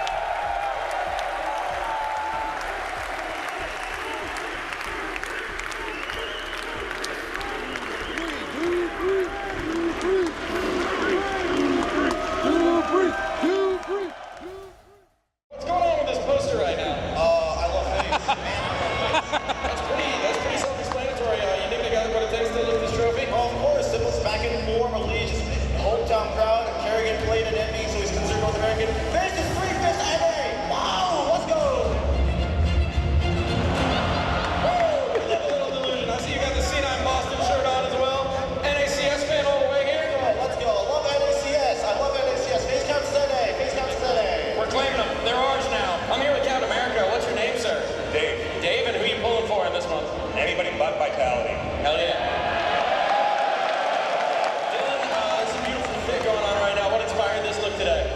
What's going on with this poster right now? I love FaZe. That's pretty self-explanatory. You think they got what it takes to lift this trophy? Of course, it was back in form, allegiance, hometown crowd, and Kerrigan played in NBA, so he's considered North American. This is free fist NBA! Wow, let's go! Whoa, I love a little delusion. I see you got the C9 Boston shirt on as well. NACS fan all the way here. Let's go. I love NACS. I love NACS. Face Camp City. Face Camp City. We're claiming them. They're ours now. I'm here with Captain America. What's your name, sir? Dave. Dave, and who are you pulling for in this month? Anybody but Vitality. Hell yeah. Dylan, there's a beautiful fit going on right now. What inspired this look today?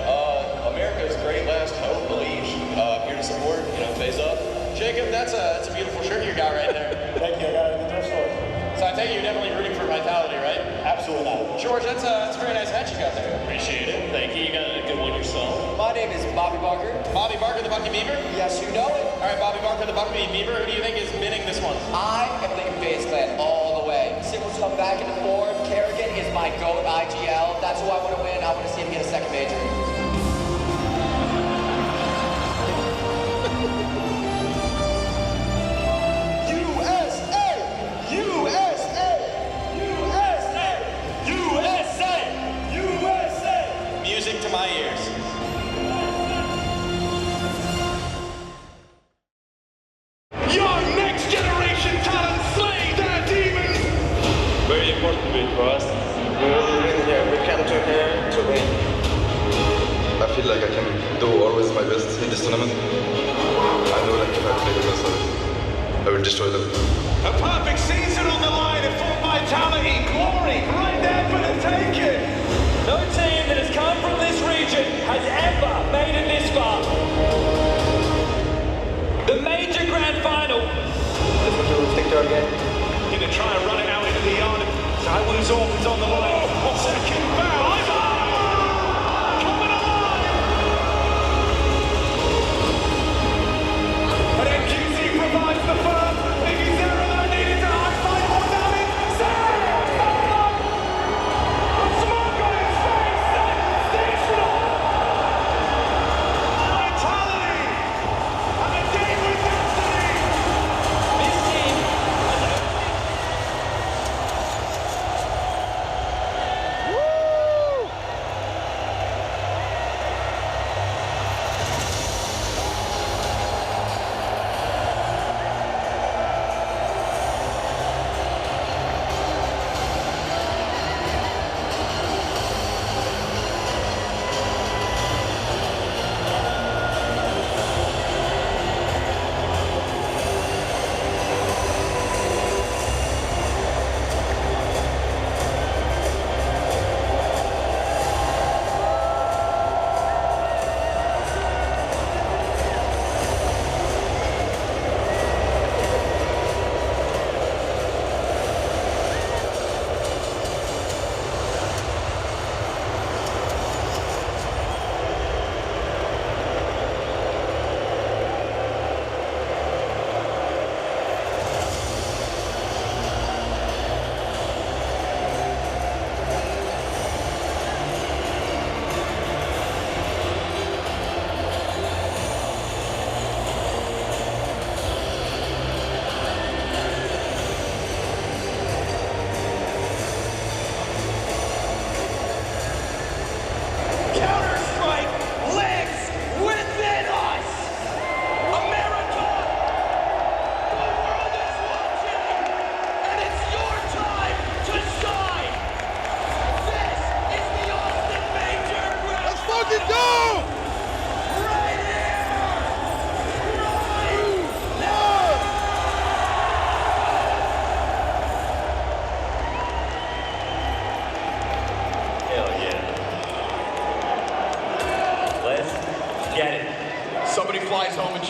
America's great last hope, believe. Here to support, FaZe up. Jacob, that's a beautiful shirt you got right there. Thank you, I got it in the thrift store. So I take it you're definitely rooting for Vitality, right? Absolutely not. George, that's a very nice hat you got there. Appreciate it. Thank you. You got a good one yourself. My name is Bobby Barker. Bobby Barker, the Bucky Beaver? Yes, you know it. All right, Bobby Barker, the Bucky Beaver. Who do you think is winning this one? I am thinking FaZe Clan all the way. Singles come back into form. Kerrigan is my GOAT IGL. That's who I want to win. I want to see him get a second major. Music to my ears. Your next generation talent slay their demons! Very important win for us. We came to here to win. I feel like I can do always my best in this tournament. I know like if I play the best, I will destroy them. A perfect season on the line of full Vitality, glory, right there for the taking! No team that has come from this region has ever made it this far. The major grand final. This one to stick to again. Gonna try and run it out into the yard. Taiwan's off, is on the line. Second foul. Coming alive! And NQC provides the first. Biggie's error though needed to high-five more down in. Smoke on his face! Sensational! Vitality! And a game with destiny! This team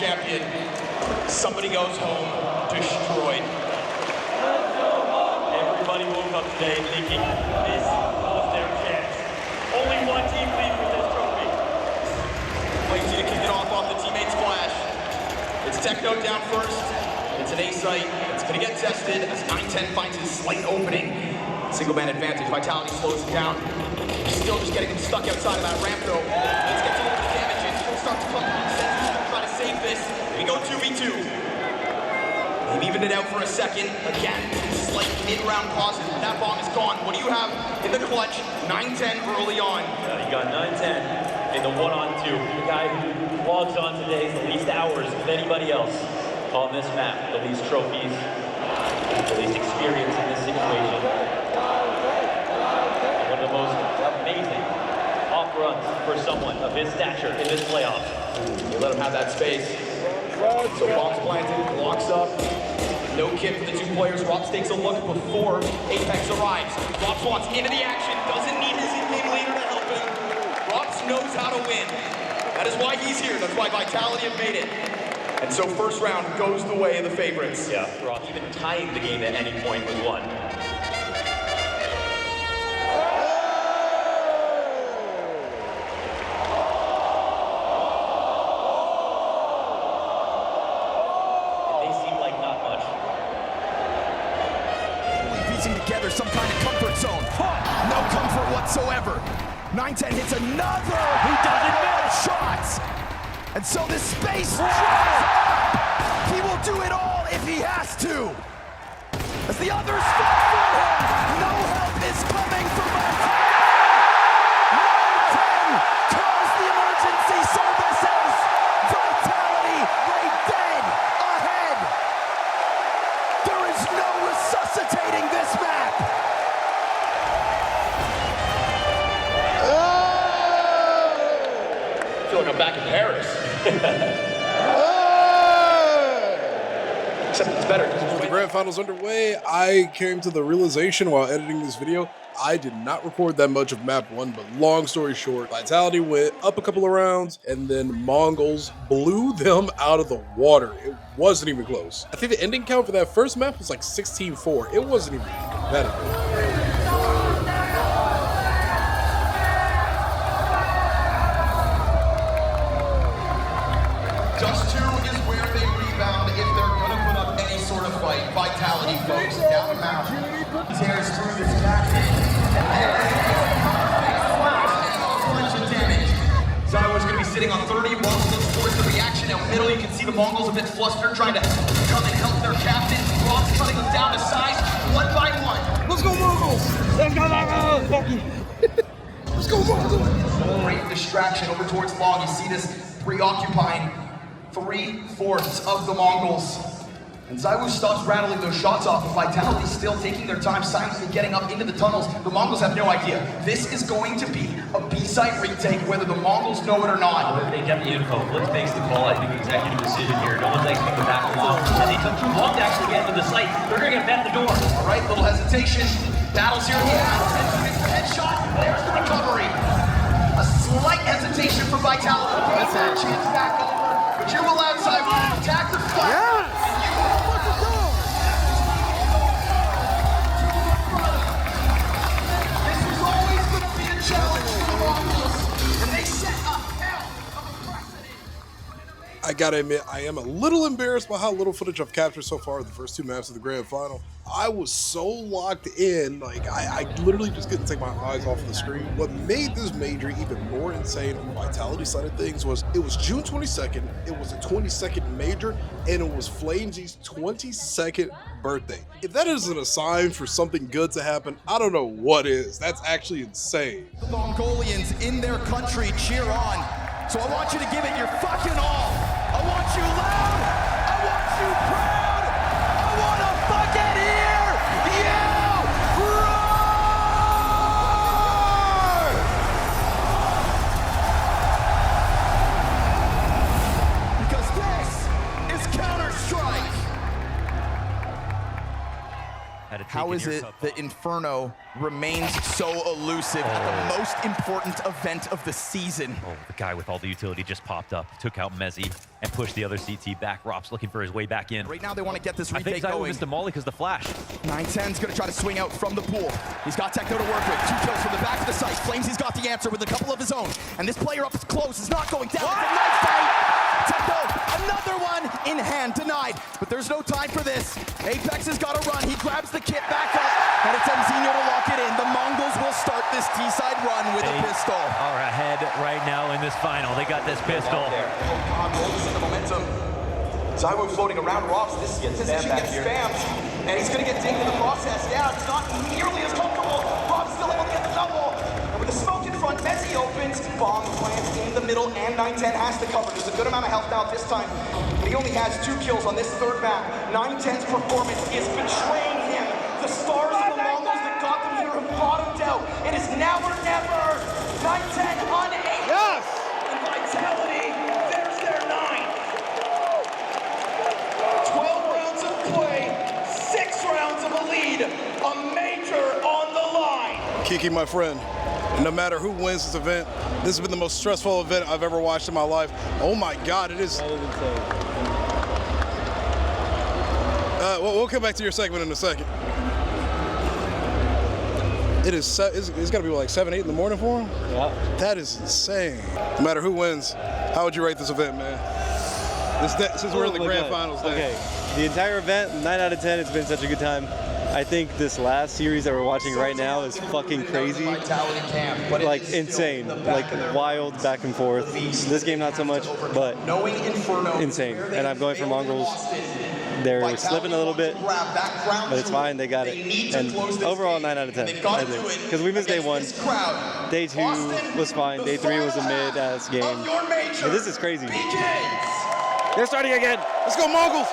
champion. Somebody goes home destroyed. Everybody woke up today thinking this was their chance. Only one team leaves with this trophy. Lazy to kick it off the teammates clash. It's Techno down first. It's an A site. It's going to get tested as 910 finds his slight opening. Single man advantage. Vitality slows him down. He's still just getting him stuck outside of that ramp though. Let's get a little bit of damage in. He'll start to come on. Sensu's going to try to save this. We go 2v2. They've evened it out for a second. Again, slight mid-round pauses. That bomb is gone. What do you have in the clutch? 910 early on. You got 910 in the 1-on-2. The guy who logs on today the least hours of anybody else on this map. The least trophies, the least experience in this situation. One of the most amazing off runs for someone of his stature in this playoff. You let him have that space. So bombs planted, blocks up. No kick for the two players. Rops takes a look before Apex arrives. Rops wants into the action, doesn't need his in-game leader to help him. Rops knows how to win. That is why he's here. That's why Vitality have made it. And so first round goes the way of the favorites. Yeah, Rops even tying the game at any point was won. Together some kind of comfort zone. No comfort whatsoever. 910 hits another. He doesn't miss shots. And so this space dries up. He will do it all if he has to. As the others fall for him, no help is coming from 910 calls the emergency services. Vitality right dead ahead. There is no resuscitating this map. I feel like I'm back in Paris. Except it's better. With the grand finals underway, I came to the realization while editing this video, I did not record that much of map 1, but long story short, Vitality went up a couple of rounds, and then Mongols blew them out of the water. It wasn't even close. I think the ending count for that first map was like 16-4. It wasn't even competitive. Just 2 is where they rebound if they're going to put up any sort of fight. Vitality, folks, down the mount. Tears through this tactic. And there a bunch of damage. Zywo's going to be sitting on 30. Mongols looks towards the reaction. Out middle, you can see the Mongols a bit flustered, trying to come and help their captain. Ross cutting them down to size, one by one. Let's go, Mongols! Let's go, Mongols! Let's go, Mongols! Great distraction over towards Long. You see this preoccupying 3/4 of the Mongols. And Zywu stops rattling those shots off, and Vitality still taking their time, silently getting up into the tunnels. The Mongols have no idea. This is going to be a B-site retake, whether the Mongols know it or not. They got the info. Blitz makes the call. I think executive decision here. No one's expecting the back long. And they took too long to actually get into the site. They're going to get at the door. All right, little hesitation. Battles here. Headshot. There's the recovery. A slight hesitation for Vitality. That's that chance back over. But you allowed Zywu to attack the flank. Yeah. I gotta admit, I am a little embarrassed by how little footage I've captured so far of the first 2 maps of the grand final. I was so locked in, like I literally just couldn't take my eyes off the screen. What made this major even more insane on the Vitality side of things was it was June 22nd, it was a 22nd major, and it was Flamesy's 22nd birthday. If that isn't a sign for something good to happen, I don't know what is. That's actually insane. The Mongolians in their country cheer on. So I want you to give it your fucking all. I want you loud. I want you proud. I want to fucking hear you roar. Because this is Counter-Strike. Had to take How is it that Inferno remains so elusive at the most important event of the season? Oh, the guy with all the utility just popped up, took out Mezzi, and pushed the other CT back. Rop's looking for his way back in. Right now they want to get this I retake think Zylo going. missed a molly because the flash. 910's going to try to swing out from the pool. He's got Techno to work with. 2 kills from the back of the site. Flames, he's got the answer with a couple of his own. And this player up close is not going down. It's a knife fight. Techno, another one in hand, denied. But there's no time for this. Apex has got to run. He grabs the kit back up, and it's Mzinho to lock it in. The Mongols will start this T-side run with a pistol. Are ahead right now in this final. They got this pistol. Oh God, Rolls in the momentum. Zywo floating around Rob's. This position gets spammed, and he's going to get dinged in the process. Yeah, it's not nearly as comfortable. Rob's still able to get the double. And with the smoke in front, Mezzi opens. Bomb plants in the middle, and 910 has to cover. There's a good amount of health now this time, but he only has 2 kills on this third map. 910's performance is betraying him. The stars of the Mongols that got them here have bottomed out. It is now or never. 910 unable. Yes! And Vitality, there's their 9. 12 rounds of play, 6 rounds of a lead. A major on the line. Kiki, my friend, no matter who wins this event, this has been the most stressful event I've ever watched in my life. Oh my God, it is. We'll come back to your segment in a second. It's got to be like 7, 8 in the morning for him? Yeah. That is insane. No matter who wins, how would you rate this event, man? Since we're in the grand finals. Okay, the entire event, 9 out of 10. It's been such a good time. I think this last series that we're watching right now is fucking crazy. Like insane, like wild back and forth. This game not so much, but insane. And I'm going for Mongols. They're slipping a little bit, but it's fine. They got it. And overall, 9 out of 10, I think. Because we missed day 1. Day 2 was fine. Day 3 was a mid-ass game. But this is crazy. They're starting again. Let's go, Mongols.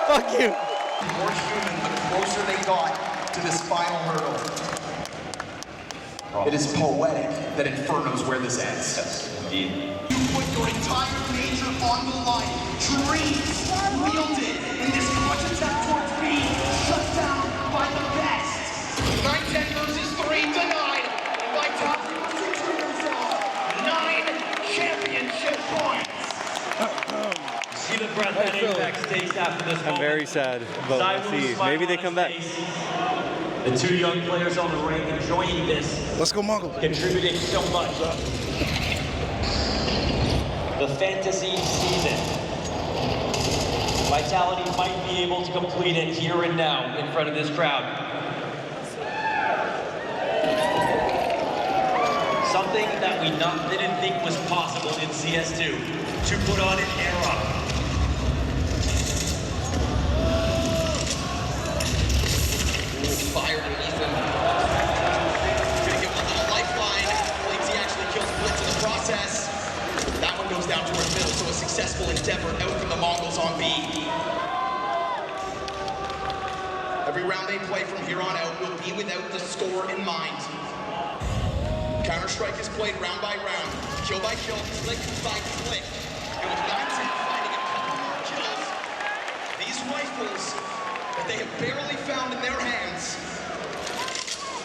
Fuck you. More human, the closer they got to this final hurdle. It is poetic that Inferno's where this ends. Yes, indeed. You put your entire major on the line. Dreams wielded in this clutch attack towards B, shut down by the best. 910 versus 3 denied. And Vitality will secure themselves 9 championship points. See the breath that Apex takes after this moment. I'm very sad, but let's see. Maybe they come back. The 2 young players on the ring enjoying this. Let's go, Mongols. Contributing so much. The fantasy season. Vitality might be able to complete it here and now in front of this crowd. Something that we didn't think was possible in CS2. To put on an era. Fire underneath him. Gonna give him a little lifeline. Flames, he actually kills Blitz in the process. That one goes down towards middle, so a successful endeavor out from the Mongols on B. Every round they play from here on out will be without the score in mind. Counter-Strike is played round by round, kill by kill, click by click. And with 910 finding a couple more kills, these rifles that they have barely found in their hands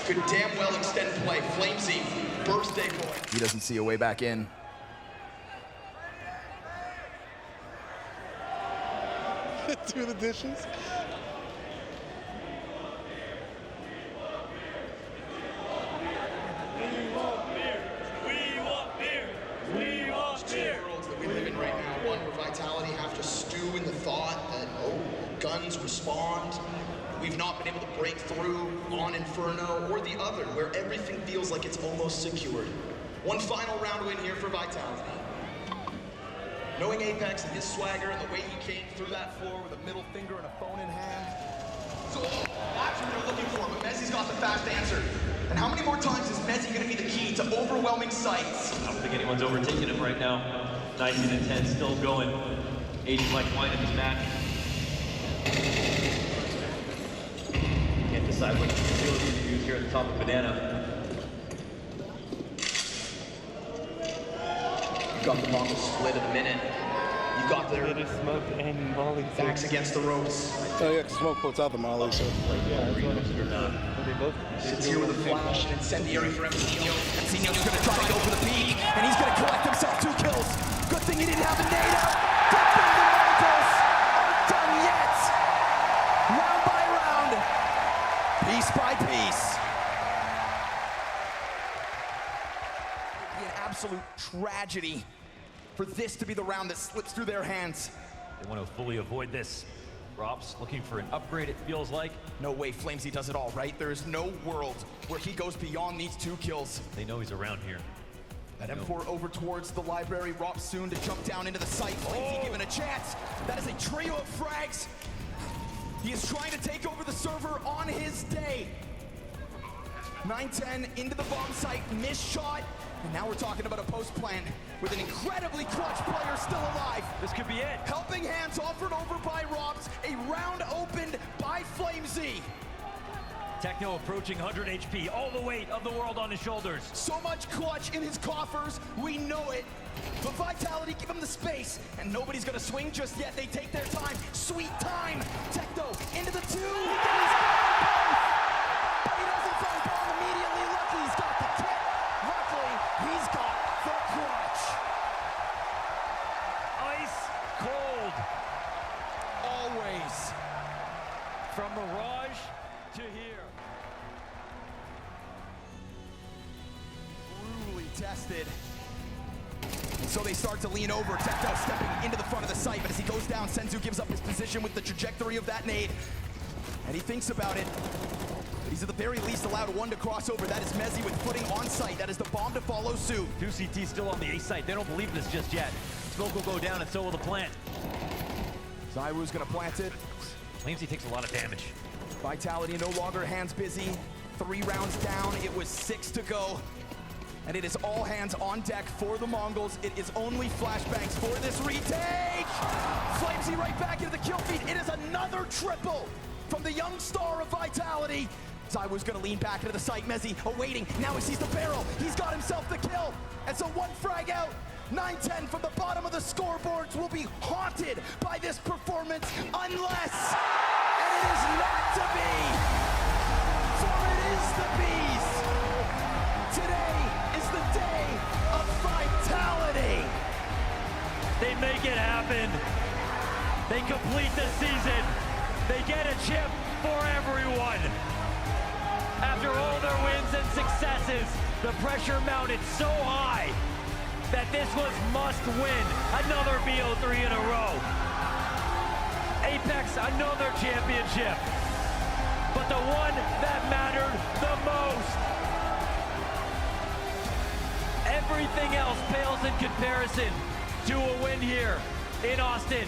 could damn well extend play. Flamesy, birthday boy. He doesn't see a way back in. Do the dishes. Worlds that we live in right now, one where Vitality have to stew in the thought that, oh, guns respond. We've not been able to break through on Inferno, or the other, where everything feels like it's almost secured. One final round win here for Vitality. Knowing Apex and his swagger and the way he came through that floor with a middle finger and a phone in hand. So that's what they're looking for, but Mezzi's got the fast answer. And how many more times is Mezzi going to be the key to overwhelming sights? I don't think anyone's overtaking him right now. 19 and 10 still going. Aging like wine in this match. Can't decide what ability to use here at the top of Banana. You've got the Mongols split in a minute. You've got their backs against the ropes. Oh yeah, 'cause smoke puts out the molly, so. Sits here with a flash and incendiary for Emilio. Emilio's gonna try to go for the peak, and he's gonna collect himself 2 kills. Good thing he didn't have a nade out. Good thing the Mongols aren't done yet. Round by round, piece by piece. It would be an absolute tragedy for this to be the round that slips through their hands. They want to fully avoid this. Rob's looking for an upgrade, it feels like. No way Flamesy does it all, right? There is no world where he goes beyond these 2 kills. They know he's around here. That M4 over towards the library. Rob soon to jump down into the site. Flamesy given a chance. That is a trio of frags. He is trying to take over the server on his day. 9-10 into the bomb site, missed shot. And now we're talking about a post plan with an incredibly clutch player still alive. This could be it. Helping hands offered over by Robs. A round opened by Flamesy. Techno approaching 100 HP, all the weight of the world on his shoulders. So much clutch in his coffers, we know it. But Vitality give him the space, and nobody's gonna swing just yet. They take their time, sweet time. Techno into the 2. He doesn't find bomb immediately. Lucky he's got the kit. Luckily, he's got the clutch. Ice cold. Always. From Mirage to here. Brutally tested. And so they start to lean over. Techno stepping into the front of the site, but as he goes down, Senzu gives up his position with the trajectory of that nade. And he thinks about it. But he's at the very least allowed 1 to cross over. That is Mezzi with footing on site. That is the bomb to follow suit. 2 CT still on the A site. They don't believe this just yet. Smoke will go down and so will the plant. Zywoo's gonna plant it. Flamesy takes a lot of damage. Vitality no longer hands busy. 3 rounds down. It was 6 to go. And it is all hands on deck for the Mongols. It is only flashbangs for this retake. Flamesy right back into the kill feed. It is another triple from the young star of Vitality. Zywoo's gonna lean back into the site. Mezzi awaiting. Now he sees the barrel. He's got himself the kill. And so 1 frag out. 9-10 from the bottom of the scoreboards will be haunted by this performance unless, and it is not to be, for it is the bees. Today is the day of Vitality. They make it happen. They complete the season. They get a chip for everyone. After all their wins and successes, the pressure mounted so high that this was must win. Another BO3 in a row. Apex, another championship. But the one that mattered the most. Everything else pales in comparison to a win here in Austin.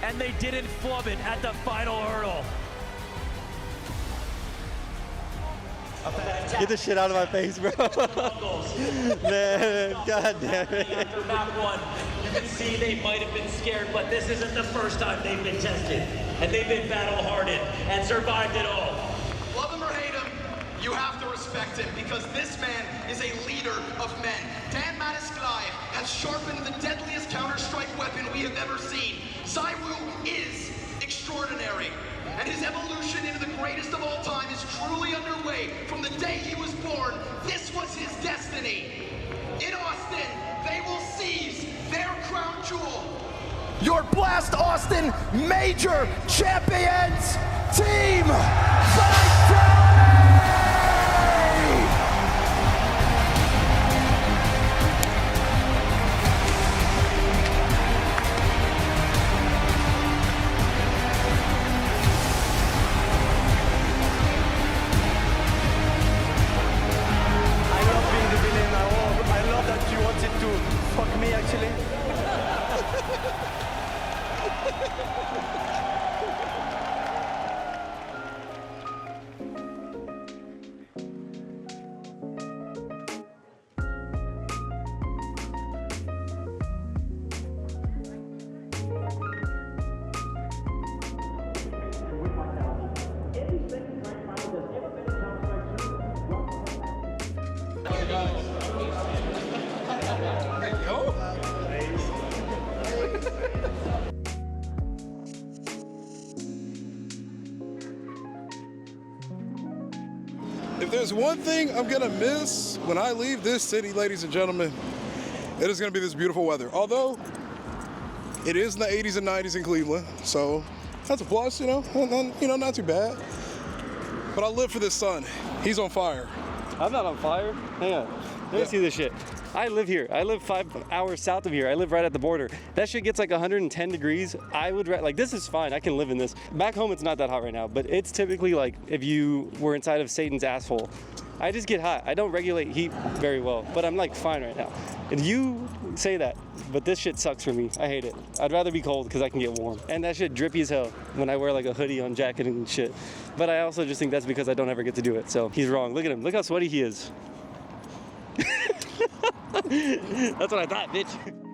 And they didn't flub it at the final hurdle. Get the shit out of my face, bro. Man, god damn it. After map 1, you can see they might have been scared, but this isn't the first time they've been tested. And they've been battle-hardened and survived it all. Love him or hate him, you have to respect him because this man is a leader of men. Dan Matisklai has sharpened the deadliest Counter-Strike weapon we have ever seen. Zywoo is extraordinary. And his evolution into the greatest of all time is truly underway. From the day he was born, this was his destiny. In Austin, they will seize their crown jewel. Your Blast Austin Major Champions Team Vitality! Fuck me, actually. If there's one thing I'm gonna miss when I leave this city, ladies and gentlemen, it is gonna be this beautiful weather. Although, it is in the 80s and 90s in Cleveland, so that's a plus, you know, not too bad. But I live for this sun. He's on fire. I'm not on fire. Hang on. Let me see this shit. I live here. I live 5 hours south of here. I live right at the border. That shit gets like 110 degrees. I would, like, this is fine. I can live in this. Back home, it's not that hot right now, but it's typically like if you were inside of Satan's asshole. I just get hot. I don't regulate heat very well, but I'm like fine right now. And you say that, but this shit sucks for me. I hate it. I'd rather be cold because I can get warm. And that shit drippy as hell when I wear like a hoodie on jacket and shit. But I also just think that's because I don't ever get to do it. So he's wrong. Look at him. Look how sweaty he is. That's what I thought, bitch.